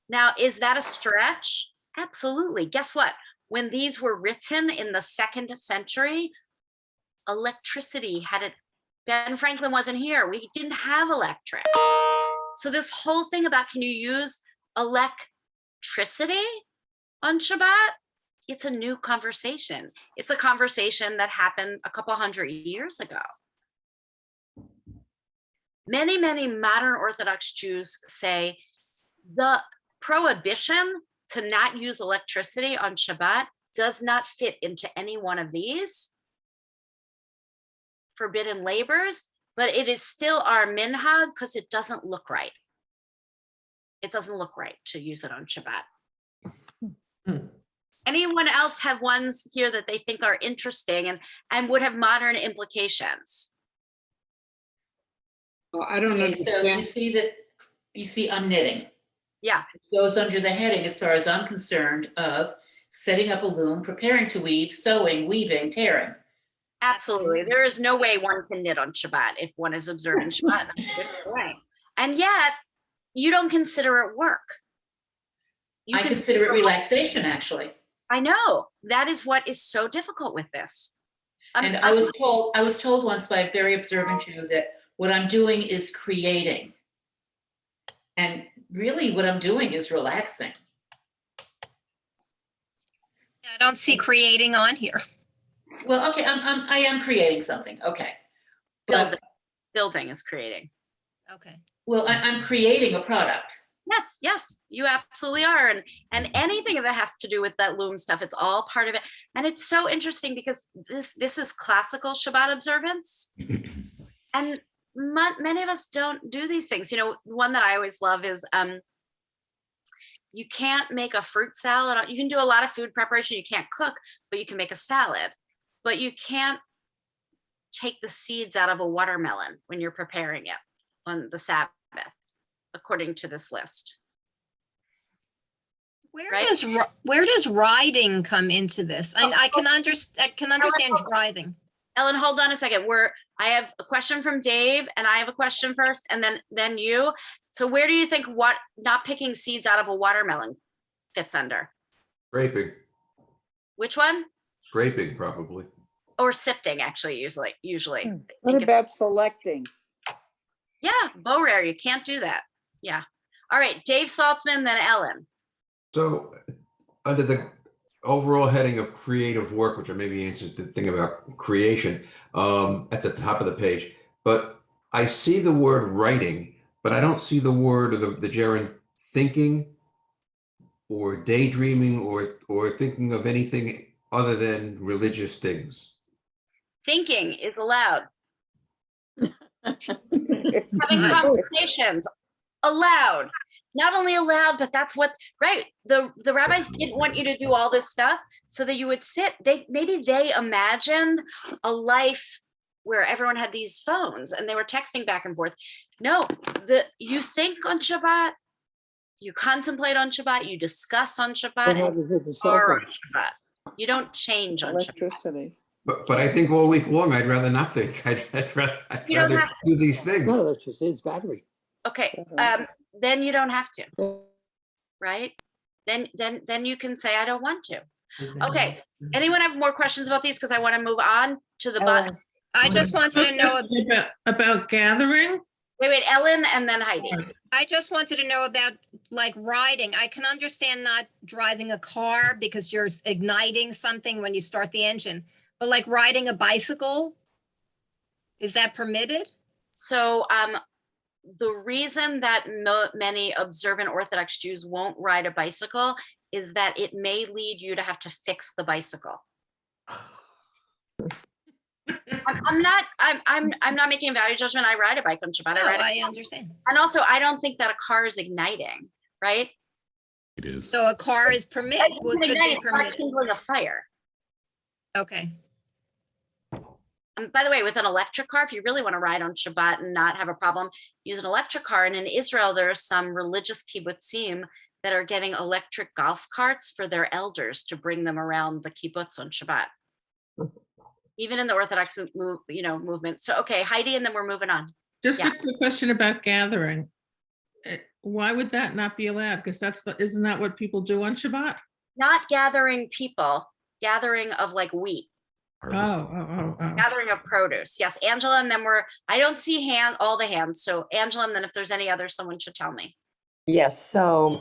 Now, is that a stretch? Absolutely. Guess what? When these were written in the 2nd century, electricity hadn't, Ben Franklin wasn't here. We didn't have electric. So this whole thing about can you use electricity on Shabbat? It's a new conversation. It's a conversation that happened a couple hundred years ago. Many, many modern Orthodox Jews say the prohibition to not use electricity on Shabbat does not fit into any one of these forbidden labors, but it is still our minhag because it doesn't look right. It doesn't look right to use it on Shabbat. Anyone else have ones here that they think are interesting and would have modern implications? Oh, I don't Okay, so understand. you see I'm knitting. Yeah. It goes under the heading, as far as I'm concerned, of setting up a loom, preparing to weave, sewing, weaving, tearing. Absolutely. There is no way one can knit on Shabbat if one is observing Shabbat. Right. And yet, you don't consider it work. I consider it relaxation, actually. I know. That is what is so difficult with this. And I was told once by a very observant Jew that what I'm doing is creating. And really what I'm doing is relaxing. I don't see creating on here. Well, okay, I am creating something, okay. But, building is creating. Okay. well, I'm creating a product. Yes, yes, you absolutely are. And anything that has to do with that loom stuff, it's all part of it. And it's so interesting because this is classical Shabbat observance. And many of us don't do these things. You know, one that I always love is you can't make a fruit salad. You can do a lot of food preparation. You can't cook, but you can make a salad. But you can't take the seeds out of a watermelon when you're preparing it on the Sabbath, according to this list. Where does riding come into this? I can understand driving. Ellen, hold on a second. I have a question from Dave, and I have a question first, and then you. So where do you think not picking seeds out of a watermelon fits under? Scraping. Which one? Scraping, probably. Or sifting, actually, usually. What about selecting? Yeah, bow rare, you can't do that. Yeah. All right, Dave Saltzman, then Ellen. So under the overall heading of creative work, which maybe answers the thing about creation, at the top of the page, but I see the word writing, but I don't see the word or the gerund thinking or daydreaming or thinking of anything other than religious things. Thinking is allowed. Having conversations allowed. Not only allowed, but that's what, right. The rabbis didn't want you to do all this stuff so that you would sit. Maybe they imagined a life where everyone had these phones and they were texting back and forth. No, you think on Shabbat, you contemplate on Shabbat, you discuss on Shabbat, and you are on Shabbat. You don't change on electricity. But I think all week long, I'd rather not think. I'd rather do these things. No, that's just his battery. Okay, then you don't have to, right? Then you can say, I don't want to. Okay, anyone have more questions about these? Because I want to move on to the button. I just wanted to know about gathering. Wait, Ellen and then Heidi. I just wanted to know about like riding. I can understand not driving a car because you're igniting something when you start the engine. But like riding a bicycle, is that permitted? So the reason that many observant Orthodox Jews won't ride a bicycle is that it may lead you to have to fix the bicycle. I'm not making a value judgment. I ride a bike on Shabbat. No, I ride I understand. and also I don't think that a car is igniting, right? It is. So a car is permitted, could be It's not permitted. kindling a fire. Okay. By the way, with an electric car, if you really want to ride on Shabbat and not have a problem, use an electric car. And in Israel, there are some religious kibbutzim that are getting electric golf carts for their elders to bring them around the kibbutz on Shabbat. Even in the Orthodox movement. So, okay, Heidi, and then we're moving on. Just Yeah. a quick question about gathering. Why would that not be allowed? Because isn't that what people do on Shabbat? Not gathering people, gathering of like wheat. Oh. Gathering of produce. Yes, Angela, and then I don't see all the hands. So Angela, and then if there's any others, someone should tell me. Yes, so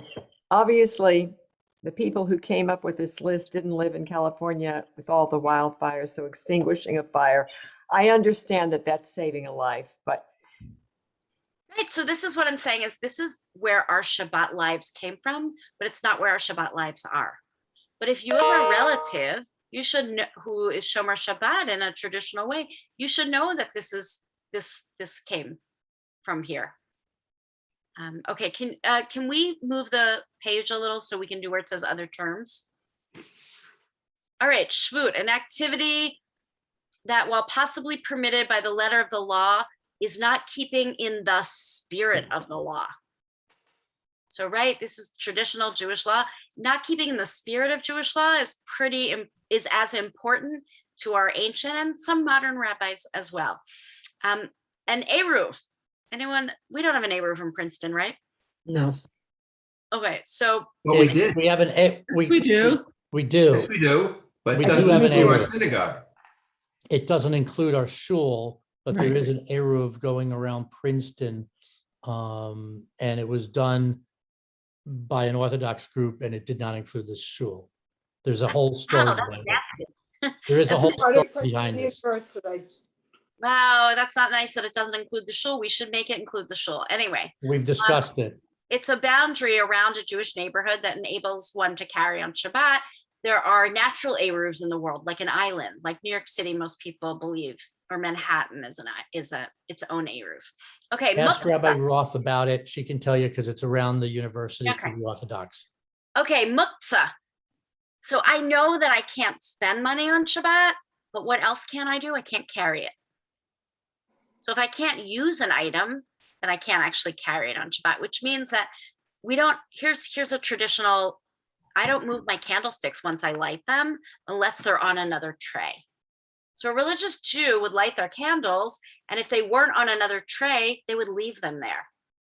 obviously the people who came up with this list didn't live in California with all the wildfires, so extinguishing a fire. I understand that that's saving a life, but Right, so this is what I'm saying is this is where our Shabbat lives came from, but it's not where our Shabbat lives are. But if you have a relative, you should know who is Shomer Shabbat in a traditional way, you should know that this came from here. Okay, can we move the page a little so we can do where it says other terms? All right, Shvut, an activity that while possibly permitted by the letter of the law is not keeping in the spirit of the law. So, right, this is traditional Jewish law. Not keeping in the spirit of Jewish law is as important to our ancient and some modern rabbis as well. An Eruv. Anyone? We don't have an Eruv in Princeton, right? No. Okay, so Well, we did. We have an We do. We do. Yes, we do. But We it doesn't do have an include our Eruv. synagogue. It doesn't include our shul, but there Right. is an Eruv going around Princeton. And it was done by an Orthodox group and it did not include the shul. There's a whole story that's behind it. nasty. There is a whole Part story of behind this. University. Wow, that's not nice that it doesn't include the shul. We should make it include the shul. Anyway, We've discussed it. it's a boundary around a Jewish neighborhood that enables one to carry on Shabbat. There are natural Eruvs in the world, like an island, like New York City, most people believe, or Manhattan is its own Eruv. Okay, Ask muktzah. Rabbi Roth about it. She can tell you because it's around the university for Okay. the Orthodox. Okay, muktzah. So I know that I can't spend money on Shabbat, but what else can I do? I can't carry it. So if I can't use an item, then I can't actually carry it on Shabbat, which means that here's a traditional, I don't move my candlesticks once I light them unless they're on another tray. So a religious Jew would light their candles, and if they weren't on another tray, they would leave them there.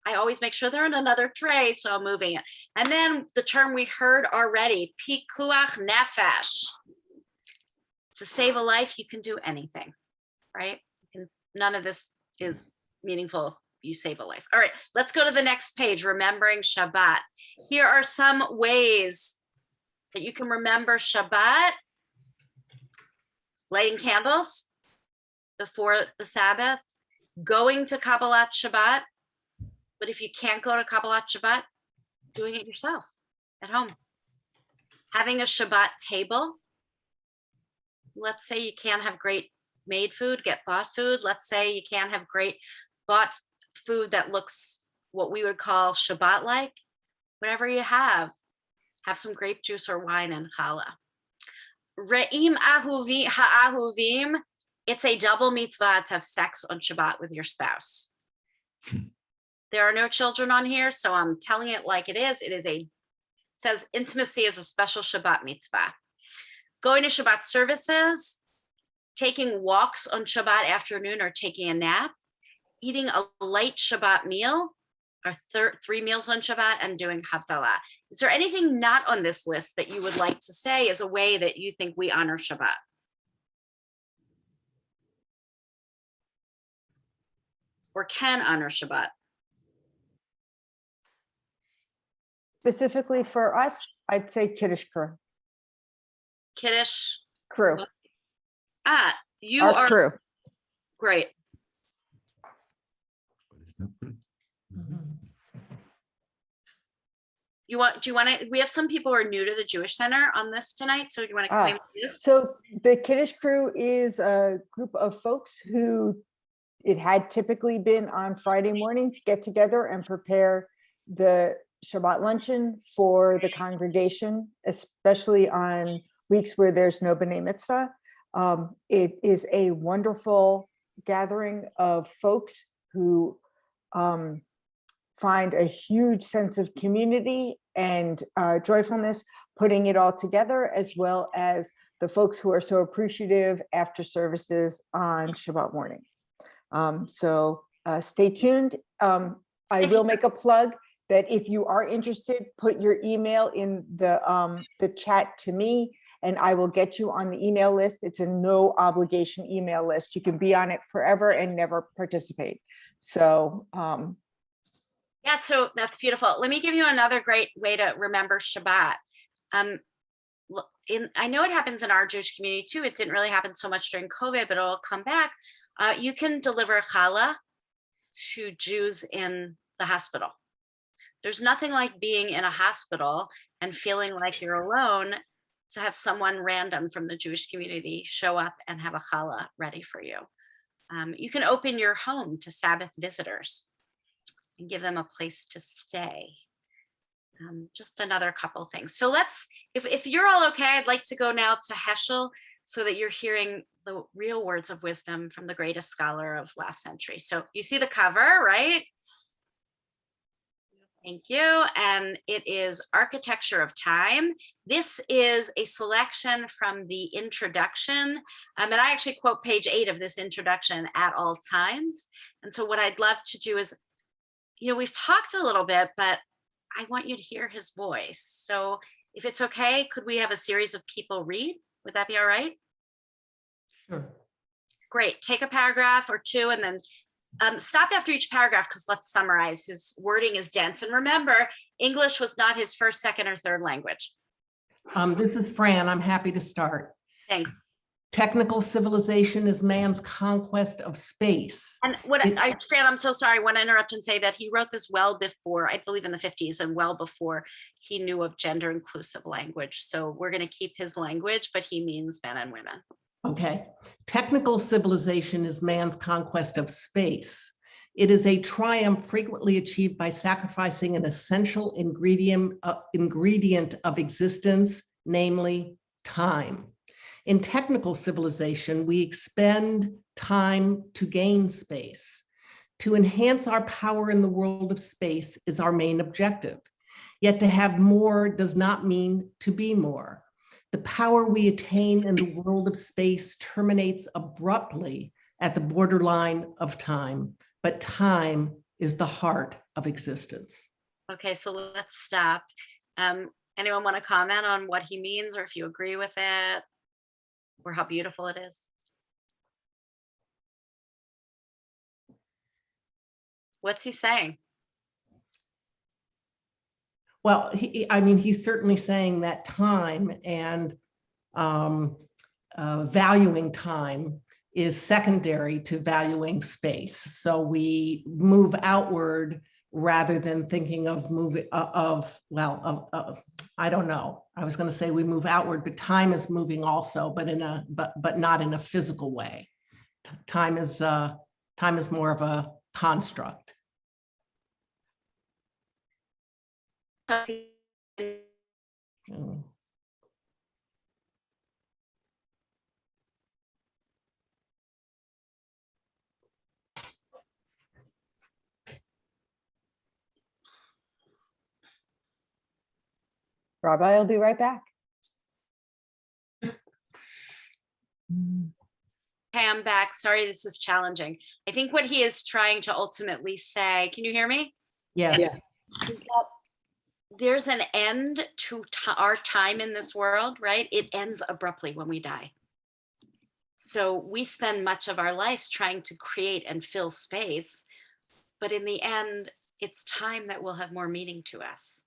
I always make sure they're on another tray, so I'm moving it. And then the term we heard already, pikuach nefesh. To save a life, you can do anything, right? None of this is meaningful. You save a life. All right, let's go to the next page, remembering Shabbat. Here are some ways that you can remember Shabbat. Lighting candles before the Sabbath, going to Kabbalat Shabbat. But if you can't go to Kabbalat Shabbat, doing it yourself at home. Having a Shabbat table. Let's say you can't have great made food, get bought food. Let's say you can't have great bought food that looks what we would call Shabbat-like. Whatever you have some grape juice or wine and challah. Re'im ha'ahuvim, it's a double mitzvah to have sex on Shabbat with your spouse. There are no children on here, so I'm telling it like it is. It says intimacy is a special Shabbat mitzvah. Going to Shabbat services, taking walks on Shabbat afternoon or taking a nap, eating a light Shabbat meal, or 3 meals on Shabbat, and doing Havdalah. Is there anything not on this list that you would like to say as a way that you think we honor Shabbat? Or can honor Shabbat? Specifically for us, I'd say Kiddush Crew. Kiddush Crew. You Our are crew. great. Do you want to, we have some people who are new to the Jewish Center on this tonight. So do you want to explain what it is? So the Kiddush Crew is a group of folks who it had typically been on Friday morning to get together and prepare the Shabbat luncheon for the congregation, especially on weeks where there's no B'nai Mitzvah. It is a wonderful gathering of folks who find a huge sense of community and joyfulness putting it all together, as well as the folks who are so appreciative after services on Shabbat morning. So stay tuned. I will make a plug that if you are interested, put your email in the chat to me, and I will get you on the email list. It's a no obligation email list. You can be on it forever and never participate. So yeah, so that's beautiful. Let me give you another great way to remember Shabbat. I know it happens in our Jewish community too. It didn't really happen so much during COVID, but it'll come back. You can deliver challah to Jews in the hospital. There's nothing like being in a hospital and feeling like you're alone to have someone random from the Jewish community show up and have a challah ready for you. You can open your home to Sabbath visitors and give them a place to stay. Just another couple things. So let's, if you're all okay, I'd like to go now to Heschel so that you're hearing the real words of wisdom from the greatest scholar of last century. So you see the cover, right? Thank you. And it is Architecture of Time. This is a selection from the introduction. And I actually quote page 8 of this introduction at all times. And so what I'd love to do is, we've talked a little bit, but I want you to hear his voice. So if it's okay, could we have a series of people read? Would that be all right? Sure. Great. Take a paragraph or two and then stop after each paragraph, because let's summarize. His wording is dense. And remember, English was not his first, second, or third language. This is Fran. I'm happy to start. Thanks. Technical civilization is man's conquest of space. And Fran, I'm so sorry. I want to interrupt and say that he wrote this well before, I believe in the 50s, and well before he knew of gender inclusive language. So we're going to keep his language, but he means men and women. Okay. Technical civilization is man's conquest of space. It is a triumph frequently achieved by sacrificing an essential ingredient of existence, namely time. In technical civilization, we expend time to gain space. To enhance our power in the world of space is our main objective. Yet to have more does not mean to be more. The power we attain in the world of space terminates abruptly at the borderline of time, but time is the heart of existence. Okay, so let's stop. Anyone want to comment on what he means, or if you agree with it, or how beautiful it is? What's he saying? Well, he's certainly saying that time and valuing time is secondary to valuing space. So we move outward rather than thinking of moving I don't know. I was going to say we move outward, but time is moving also, but not in a physical way. Time is more of a construct. Rabbi will be right back. Okay, I'm back. Sorry, this is challenging. I think what he is trying to ultimately say, can you hear me? Yes. Is that there's an end to our time in this world, right? It ends abruptly when we die. So we spend much of our lives trying to create and fill space, but in the end, it's time that will have more meaning to us.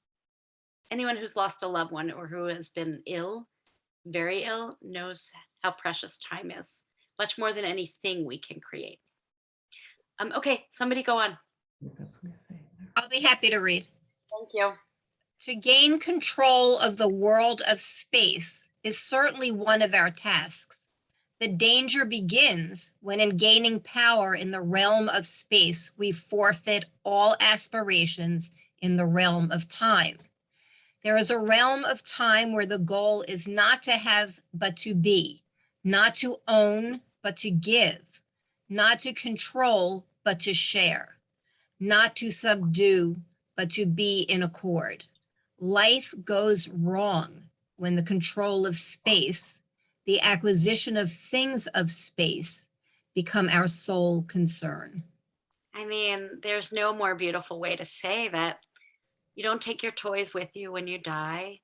Anyone who's lost a loved one or who has been ill, very ill, knows how precious time is, much more than anything we can create. Okay, somebody go on. I'll be happy to read. Thank you. To gain control of the world of space is certainly one of our tasks. The danger begins when, in gaining power in the realm of space, we forfeit all aspirations in the realm of time. There is a realm of time where the goal is not to have, but to be, not to own, but to give, not to control, but to share, not to subdue, but to be in accord. Life goes wrong when the control of space, the acquisition of things of space, become our sole concern. I mean, there's no more beautiful way to say that you don't take your toys with you when you die.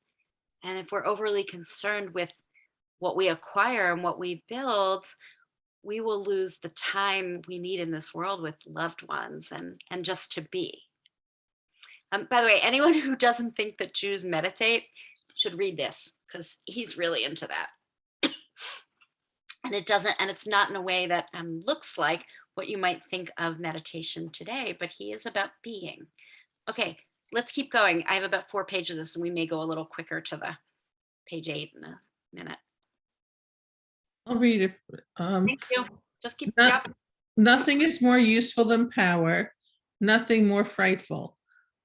And if we're overly concerned with what we acquire and what we build, we will lose the time we need in this world with loved ones and just to be. By the way, anyone who doesn't think that Jews meditate should read this, because he's really into that. And it's not in a way that looks like what you might think of meditation today, but he is about being. Okay, let's keep going. I have about 4 pages of this, and we may go a little quicker to the page 8 in a minute. I'll read it. Thank you. Just keep going. Nothing is more useful than power, nothing more frightful.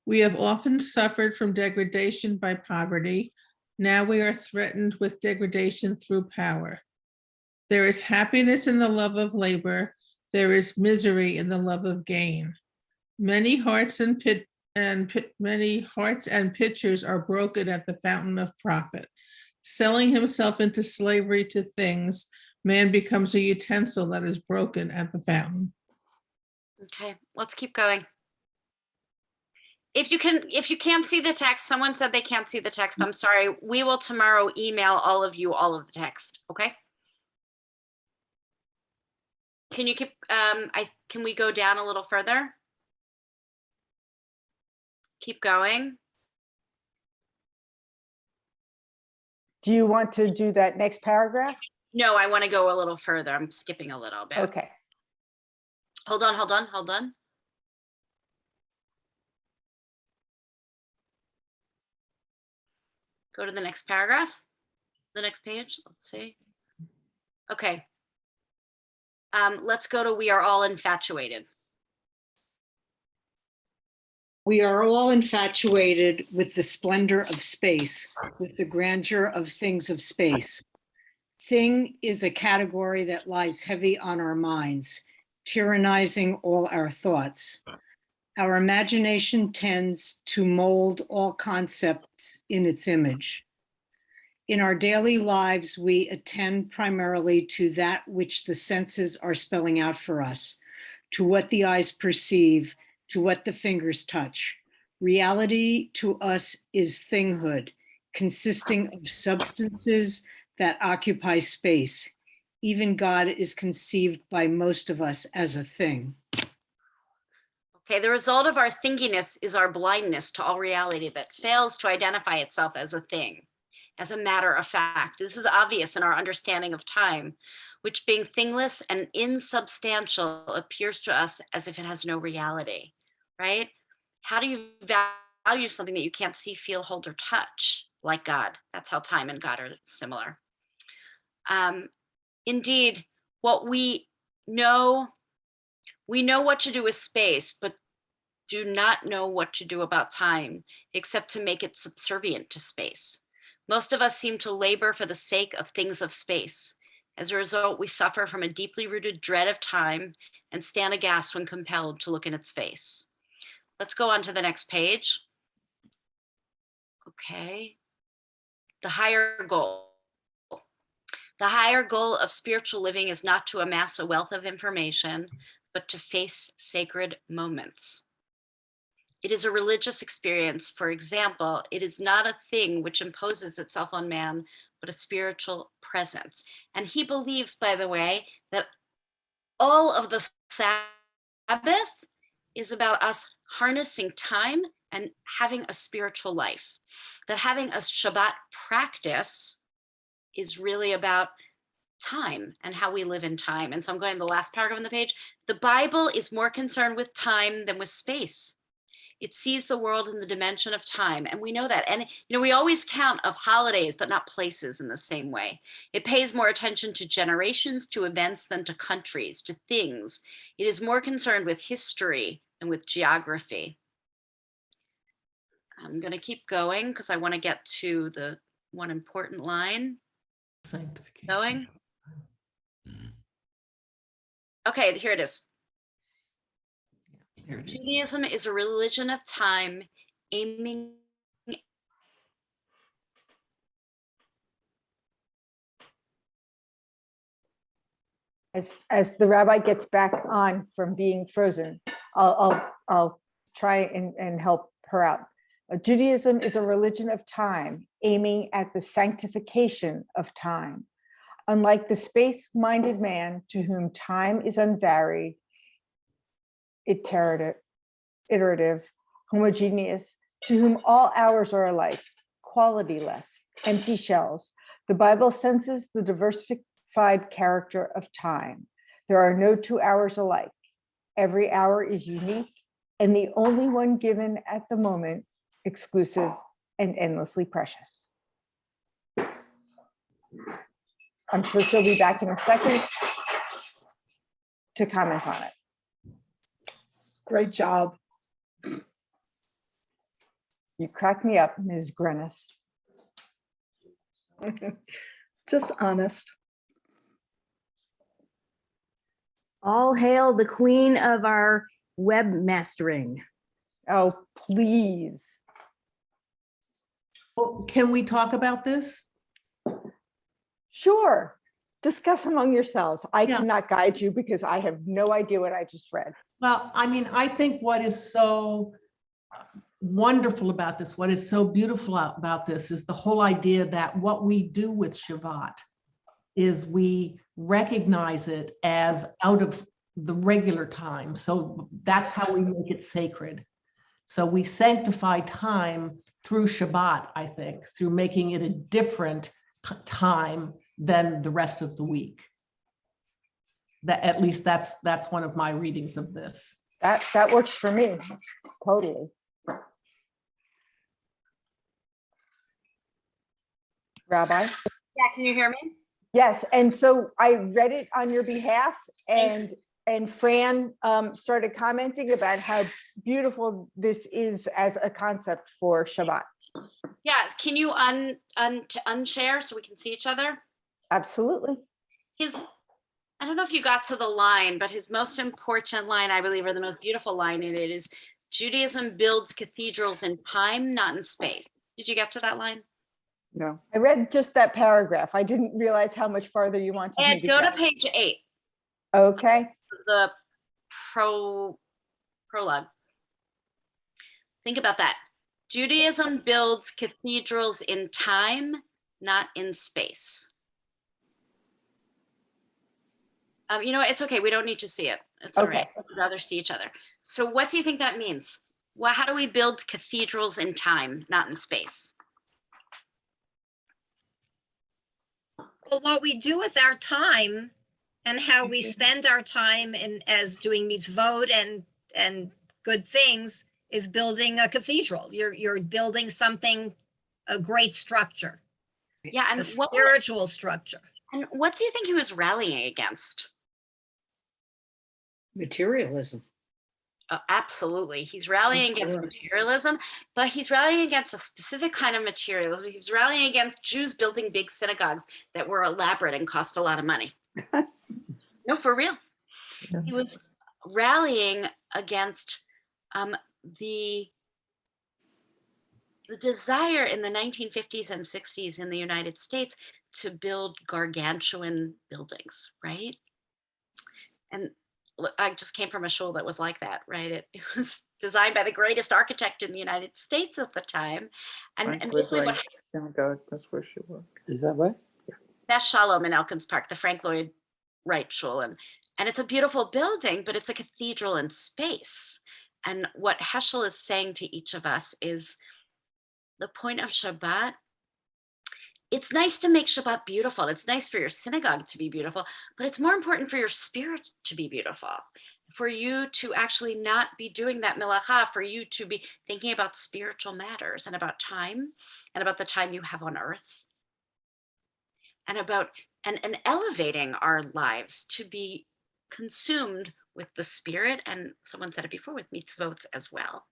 We have often suffered from degradation by poverty. Now we are threatened with degradation through power. There is happiness in the love of labor. There is misery in the love of gain. Many hearts and pitchers are broken at the fountain of profit. Selling himself into slavery to things, man becomes a utensil that is broken at the fountain. Okay, let's keep going. If you can't see the text, someone said they can't see the text. I'm sorry. We will tomorrow email all of you all of the text. Okay. Can you keep? Can we go down a little further? Keep going. Do you want to do that next paragraph? No, I want to go a little further. I'm skipping a little bit. Okay. Hold on. Go to the next paragraph, the next page. Let's see. Okay. Let's go to we are all infatuated. We are all infatuated with the splendor of space, with the grandeur of things of space. Thing is a category that lies heavy on our minds, tyrannizing all our thoughts. Our imagination tends to mold all concepts in its image. In our daily lives, we attend primarily to that which the senses are spelling out for us, to what the eyes perceive, to what the fingers touch. Reality to us is thinghood, consisting of substances that occupy space. Even God is conceived by most of us as a thing. Okay, the result of our thinginess is our blindness to all reality that fails to identify itself as a thing, as a matter of fact. This is obvious in our understanding of time, which being thingless and insubstantial appears to us as if it has no reality, right? How do you value something that you can't see, feel, hold, or touch, like God? That's how time and God are similar. Indeed, what we know what to do with space, but do not know what to do about time, except to make it subservient to space. Most of us seem to labor for the sake of things of space. As a result, we suffer from a deeply rooted dread of time and stand aghast when compelled to look in its face. Let's go on to the next page. Okay. The higher goal. The higher goal of spiritual living is not to amass a wealth of information, but to face sacred moments. It is a religious experience. For example, it is not a thing which imposes itself on man, but a spiritual presence. And he believes, by the way, that all of the Sabbath is about us harnessing time and having a spiritual life. That having a Shabbat practice is really about time and how we live in time. And so I'm going to the last paragraph on the page. The Bible is more concerned with time than with space. It sees the world in the dimension of time. And we know that. And, we always count of holidays, but not places in the same way. It pays more attention to generations, to events than to countries, to things. It is more concerned with history than with geography. I'm going to keep going because I want to get to the one important line. Sanctification. Going. Okay, here it is. There it is. Judaism is a religion of time aiming As the rabbi gets back on from being frozen, I'll try and help her out. Judaism is a religion of time aiming at the sanctification of time. Unlike the space-minded man to whom time is unvaried, iterative, homogeneous, to whom all hours are alike, qualityless, empty shells, the Bible senses the diversified character of time. There are no 2 hours alike. Every hour is unique and the only one given at the moment, exclusive and endlessly precious. I'm sure she'll be back in a second to comment on it. Great job. You crack me up, Ms. Grennis. Just honest. All hail the queen of our webmastering. Oh, please. Well, can we talk about this? Sure. Discuss among yourselves. I cannot guide you because I have no idea what I just read. Well, I mean, I think what is so wonderful about this, what is so beautiful about this is the whole idea that what we do with Shabbat is we recognize it as out of the regular time. So that's how we make it sacred. So we sanctify time through Shabbat, I think, through making it a different time than the rest of the week. That at least that's one of my readings of this. That works for me, totally. Rabbi? Yeah, can you hear me? Yes, and so I read it on your behalf, and Fran started commenting about how beautiful this is as a concept for Shabbat. Yes, can you unshare so we can see each other? Absolutely. I don't know if you got to the line, but his most important line, I believe, or the most beautiful line in it is, Judaism builds cathedrals in time, not in space. Did you get to that line? No. I read just that paragraph. I didn't realize how much farther you wanted me And to go go. to page 8. Okay. The prologue. Think about that. Judaism builds cathedrals in time, not in space. You know what? It's okay. We don't need to see it. It's all right. I'd rather see each other. So what do you think that means? Well, how do we build cathedrals in time, not in space? Well, what we do with our time and how we spend our time as doing mitzvot and good things is building a cathedral. You're building something, a great structure. Yeah, and a spiritual structure. And what do you think he was rallying against? Materialism. Absolutely. He's rallying against materialism, but he's rallying against a specific kind of materialism. He's rallying against Jews building big synagogues that were elaborate and cost a lot of money. No, for real. Yeah. He was rallying against the desire in the 1950s and 60s in the United States to build gargantuan buildings, right? And I just came from a shul that was like that, right? It was designed by the greatest architect in the United States at the time. And basically what that's where she worked. Is that right? That's Shalom in Elkins Park, the Frank Lloyd Wright Shul. And it's a beautiful building, but it's a cathedral in space. And what Heschel is saying to each of us is the point of Shabbat it's nice to make Shabbat beautiful. It's nice for your synagogue to be beautiful, but it's more important for your spirit to be beautiful, for you to actually not be doing that melacha, for you to be thinking about spiritual matters and about time and about the time you have on earth and about and elevating our lives to be consumed with the spirit. And someone said it before, with mitzvot as well.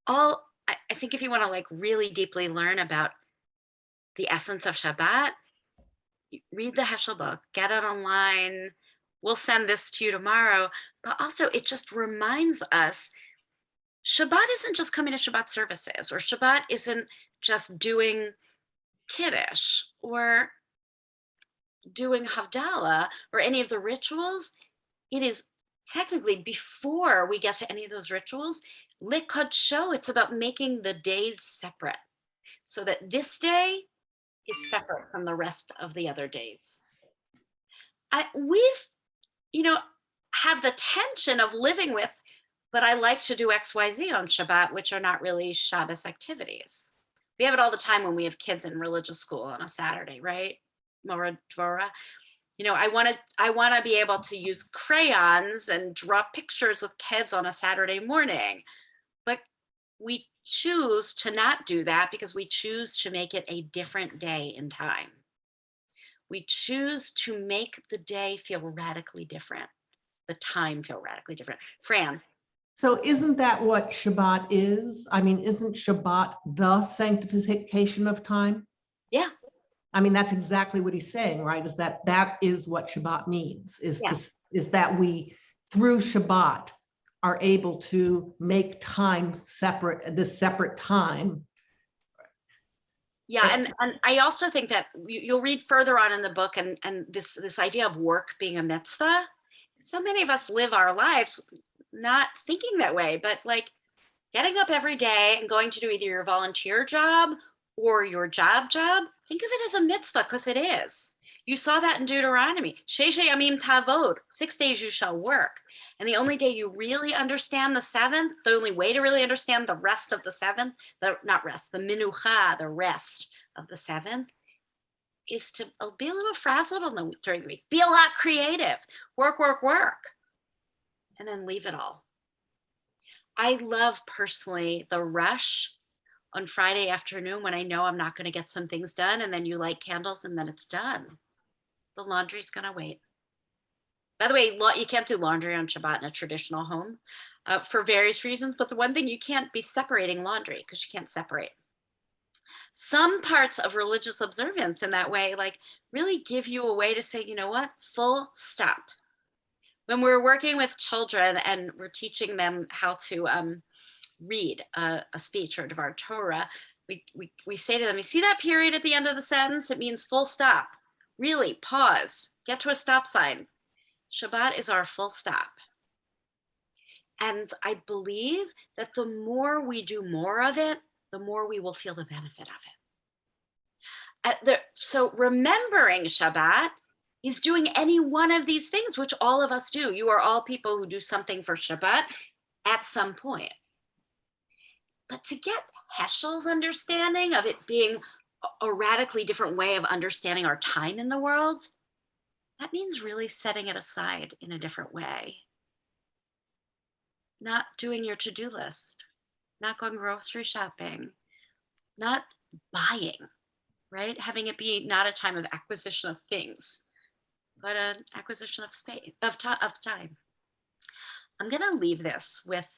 I think if you want to like really deeply learn about the essence of Shabbat, read the Heschel book, get it online. We'll send this to you tomorrow. But also, it just reminds us Shabbat isn't just coming to Shabbat services, or Shabbat isn't just doing Kiddush or doing Havdalah or any of the rituals. It is technically, before we get to any of those rituals, Likodsho, it's about making the days separate so that this day is separate from the rest of the other days. We've, have the tension of living with, but I like to do XYZ on Shabbat, which are not really Shabbos activities. We have it all the time when we have kids in religious school on a Saturday, right? Mora Torah. I want to be able to use crayons and draw pictures with kids on a Saturday morning, but we choose to not do that because we choose to make it a different day in time. We choose to make the day feel radically different, the time feel radically different. Fran. So isn't that what Shabbat is? I mean, isn't Shabbat the sanctification of time? Yeah. I mean, that's exactly what he's saying, right? Is that is what Shabbat means, is that we, through Shabbat, are able to make time separate, this separate time. Yeah, and I also think that you'll read further on in the book, and this idea of work being a mitzvah. So many of us live our lives not thinking that way, but like getting up every day and going to do either your volunteer job or your job, think of it as a mitzvah, because it is. You saw that in Deuteronomy. Sheshe yamim tavod, 6 days you shall work. And the only day you really understand the seventh, the only way to really understand the rest of the seventh, the minucha, the rest of the seventh, is to be a little frazzled during the week. Be a lot creative. Work. And then leave it all. I love personally the rush on Friday afternoon when I know I'm not going to get some things done, and then you light candles and then it's done. The laundry's going to wait. By the way, you can't do laundry on Shabbat in a traditional home for various reasons, but the one thing, you can't be separating laundry because you can't separate. Some parts of religious observance in that way, like, really give you a way to say, you know what, full stop. When we're working with children and we're teaching them how to read a speech or Devar Torah, we say to them, you see that period at the end of the sentence? It means full stop. Really, pause, get to a stop sign. Shabbat is our full stop. And I believe that the more we do more of it, the more we will feel the benefit of it. So remembering Shabbat is doing any one of these things, which all of us do. You are all people who do something for Shabbat at some point. But to get Heschel's understanding of it being a radically different way of understanding our time in the world, that means really setting it aside in a different way. Not doing your to-do list, not going grocery shopping, not buying, right? Having it be not a time of acquisition of things, but an acquisition of space, of time. I'm going to leave this with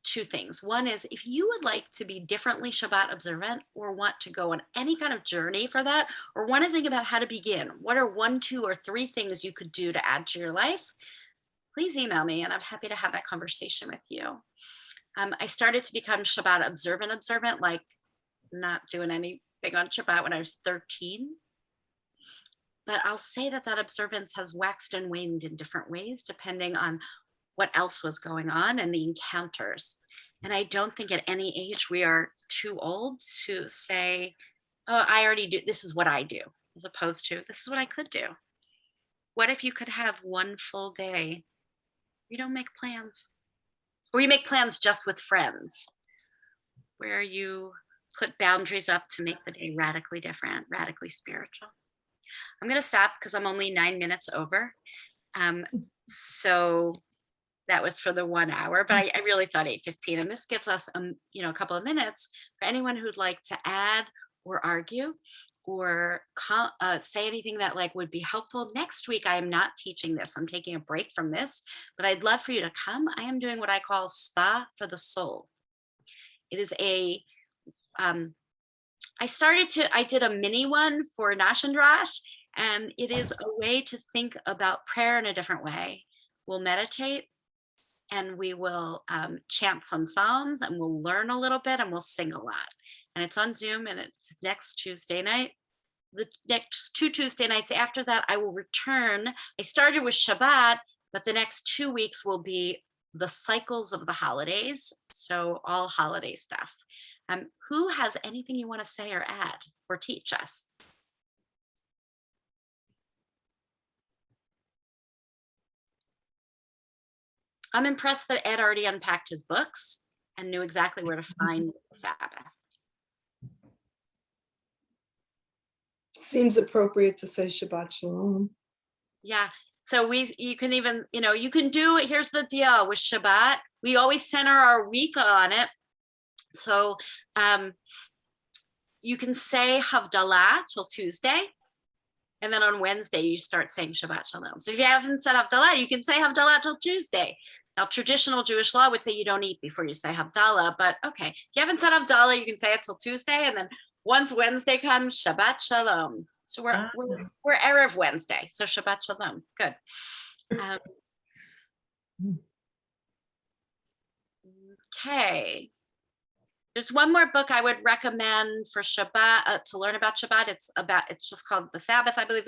two things. One is, if you would like to be differently Shabbat observant or want to go on any kind of journey for that, or want to think about how to begin, what are 1, 2, or 3 things you could do to add to your life, please email me and I'm happy to have that conversation with you. I started to become Shabbat observant, like not doing anything on Shabbat when I was 13. But I'll say that observance has waxed and waned in different ways, depending on what else was going on and the encounters. And I don't think at any age we are too old to say, oh, I already do, this is what I do, as opposed to, this is what I could do. What if you could have one full day, you don't make plans, or you make plans just with friends, where you put boundaries up to make the day radically different, radically spiritual. I'm going to stop because I'm only 9 minutes over. So that was for the 1 hour, but I really thought 8:15, and this gives us a couple of minutes for anyone who'd like to add or argue or say anything that would be helpful. Next week, I am not teaching this. I'm taking a break from this, but I'd love for you to come. I am doing what I call spa for the soul. It is I did a mini one for Nash and Drash, and it is a way to think about prayer in a different way. We'll meditate and we will chant some psalms and we'll learn a little bit and we'll sing a lot. And it's on Zoom and it's next Tuesday night. The next 2 Tuesday nights after that, I will return. I started with Shabbat, but the next 2 weeks will be the cycles of the holidays. So all holiday stuff. Who has anything you want to say or add or teach us? I'm impressed that Ed already unpacked his books and knew exactly where to find the Sabbath. Seems appropriate to say Shabbat Shalom. Yeah. So you can even, you can do it. Here's the deal with Shabbat. We always center our week on it. So you can say Havdalah till Tuesday. And then on Wednesday, you start saying Shabbat Shalom. So if you haven't said Havdalah, you can say Havdalah till Tuesday. Now, traditional Jewish law would say you don't eat before you say Havdalah, but okay. If you haven't said Havdalah, you can say it till Tuesday. And then once Wednesday comes, Shabbat Shalom. So we're Erev Wednesday. So Shabbat Shalom. Good. Okay. There's one more book I would recommend for Shabbat, to learn about Shabbat. It's just called The Sabbath, I believe.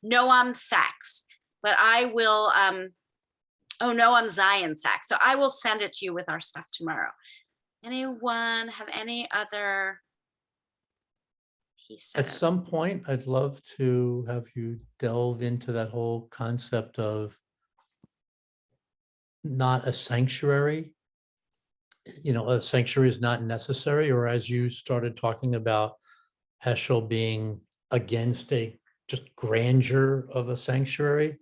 Noam Sachs. But I will, Noam Zion Sachs. So I will send it to you with our stuff tomorrow. Anyone have any other pieces? At some point, I'd love to have you delve into that whole concept of not a sanctuary. A sanctuary is not necessary, or as you started talking about Heschel being against a just grandeur of a sanctuary.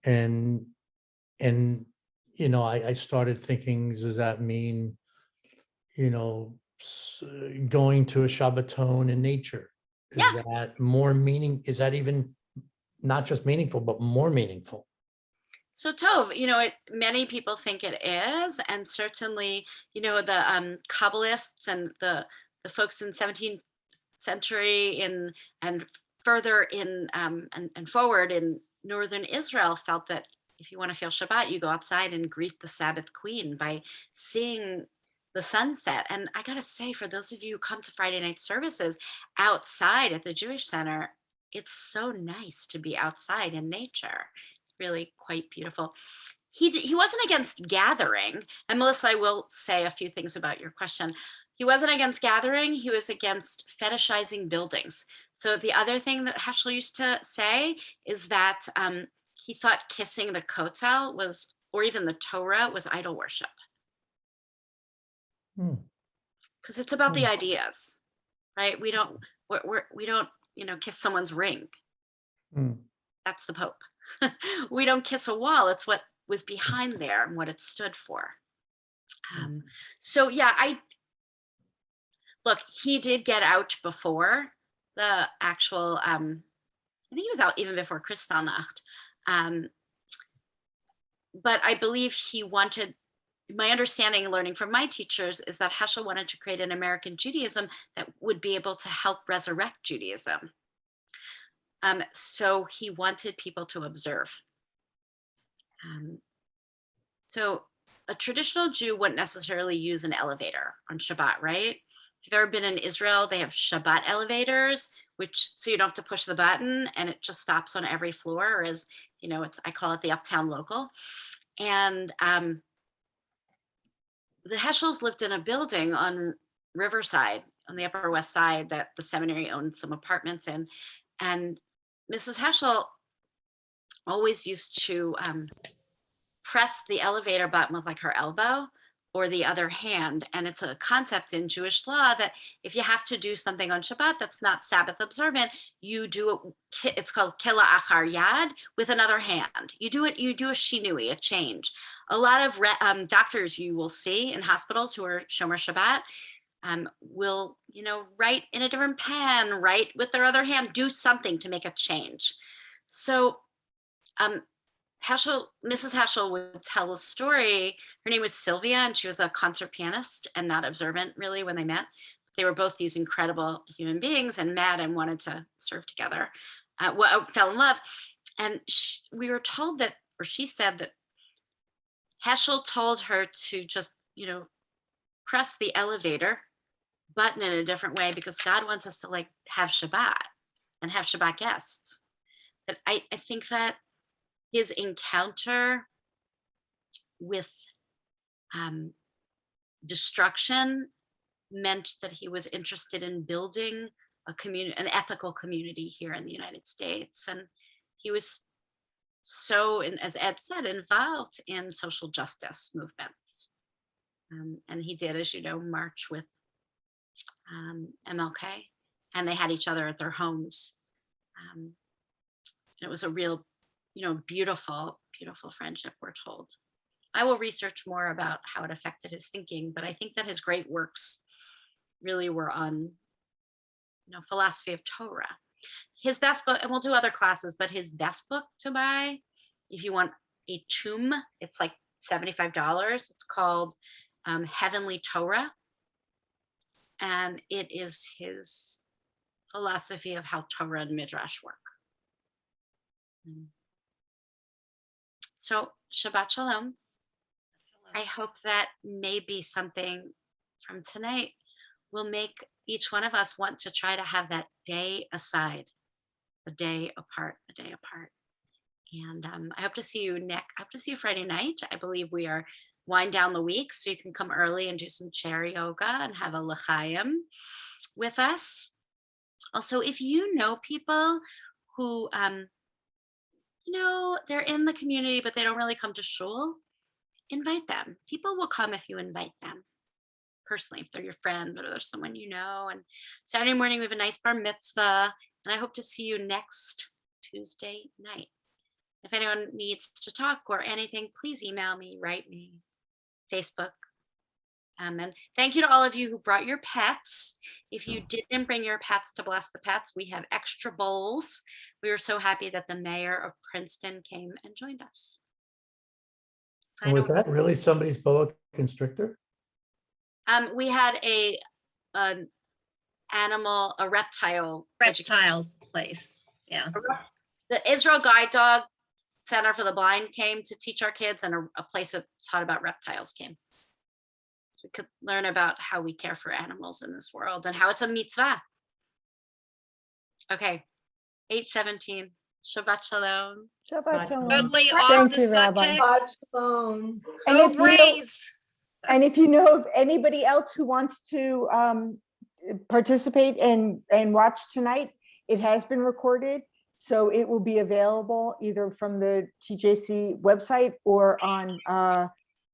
And I started thinking, does that mean, going to a Shabbaton in nature? Is that more is that even not just meaningful, but more meaningful? So Tov, many people think it is, and certainly, the Kabbalists and the folks in the 17th century and further in and forward in northern Israel felt that if you want to feel Shabbat, you go outside and greet the Sabbath Queen by seeing the sunset. And I gotta say, for those of you who come to Friday night services outside at the Jewish Center, it's so nice to be outside in nature. Really quite beautiful. He wasn't against gathering. And Melissa, I will say a few things about your question. He wasn't against gathering. He was against fetishizing buildings. So the other thing that Heschel used to say is that he thought kissing the kotel or even the Torah was idol worship. Because it's about the ideas, right? We don't kiss someone's ring. That's the Pope. We don't kiss a wall. It's what was behind there and what it stood for. So yeah, look, he did get out before the actual, I think he was out even before Kristallnacht. But I believe he wanted, my understanding and learning from my teachers is that Heschel wanted to create an American Judaism that would be able to help resurrect Judaism. So he wanted people to observe. So a traditional Jew wouldn't necessarily use an elevator on Shabbat, right? If you've ever been in Israel, they have Shabbat elevators, so you don't have to push the button and it just stops on every floor, or as I call it the Uptown Local. And the Heschels lived in a building on Riverside, on the Upper West Side, that the seminary owned some apartments in. And Mrs. Heschel always used to press the elevator button with her elbow, or the other hand. And it's a concept in Jewish law that if you have to do something on Shabbat that's not Sabbath observant, you do it, it's called kila achar yad, with another hand. You do a shinui, a change. A lot of doctors you will see in hospitals who are Shomer Shabbat will, write in a different pen, write with their other hand, do something to make a change. So Heschel, Mrs. Heschel would tell a story. Her name was Sylvia, and she was a concert pianist and not observant really when they met. They were both these incredible human beings and met and wanted to serve together, fell in love. And we were told that, or she said that Heschel told her to just, press the elevator button in a different way because God wants us to have Shabbat and have Shabbat guests. But I think that his encounter with destruction meant that he was interested in building a community, an ethical community here in the United States. And he was so, as Ed said, involved in social justice movements. And he did, as you know, march with MLK, and they had each other at their homes. And it was a real, beautiful, beautiful friendship, we're told. I will research more about how it affected his thinking, but I think that his great works really were on, philosophy of Torah. His best book, and we'll do other classes, but his best book to buy, if you want a tomb, it's like $75. It's called Heavenly Torah. And it is his philosophy of how Torah and Midrash work. So Shabbat Shalom. I hope that maybe something from tonight will make each one of us want to try to have that day aside, a day apart, a day apart. And I hope to see you Friday night. I believe we are wind down the week, so you can come early and do some chair yoga and have a l'chaim with us. Also, if you know people who, they're in the community, but they don't really come to shul, invite them. People will come if you invite them personally, if they're your friends or there's someone you know. And Saturday morning, we have a nice bar mitzvah, and I hope to see you next Tuesday night. If anyone needs to talk or anything, please email me, write me, Facebook. And thank you to all of you who brought your pets. If you didn't bring your pets to bless the pets, we have extra bowls. We were so happy that the mayor of Princeton came and joined us. And was that really somebody's boa constrictor? We had a reptile place. Yeah. The Israel Guide Dog Center for the Blind came to teach our kids, and a place that taught about reptiles came. We could learn about how we care for animals in this world and how it's a mitzvah. Okay, 8:17. Shabbat Shalom. Shabbat Shalom. Totally off Thank the you, Rabbi. subject. Shabbat Shalom. And Go if you know- Braves. And if you know of anybody else who wants to participate and watch tonight, it has been recorded. So it will be available either from the TJC website or on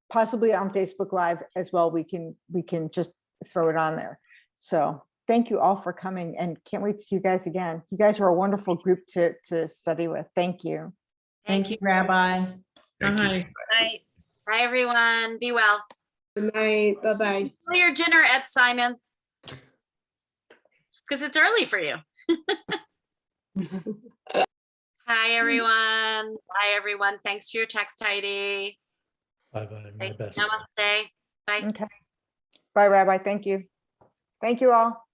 possibly on Facebook Live as well. We can just throw it on there. So thank you all for coming, and can't wait to see you guys again. You guys are a wonderful group to study with. Thank you. Thank you, Rabbi. Bye. Night. Bye, everyone. Be well. Good night. Bye-bye. Enjoy your dinner, Ed Simon. Because it's early for you. Hi, everyone. Bye, everyone. Thanks for your text, Heidi. Bye-bye, my best. Namaste. Bye. Okay. Bye, Rabbi. Thank you. Thank you all.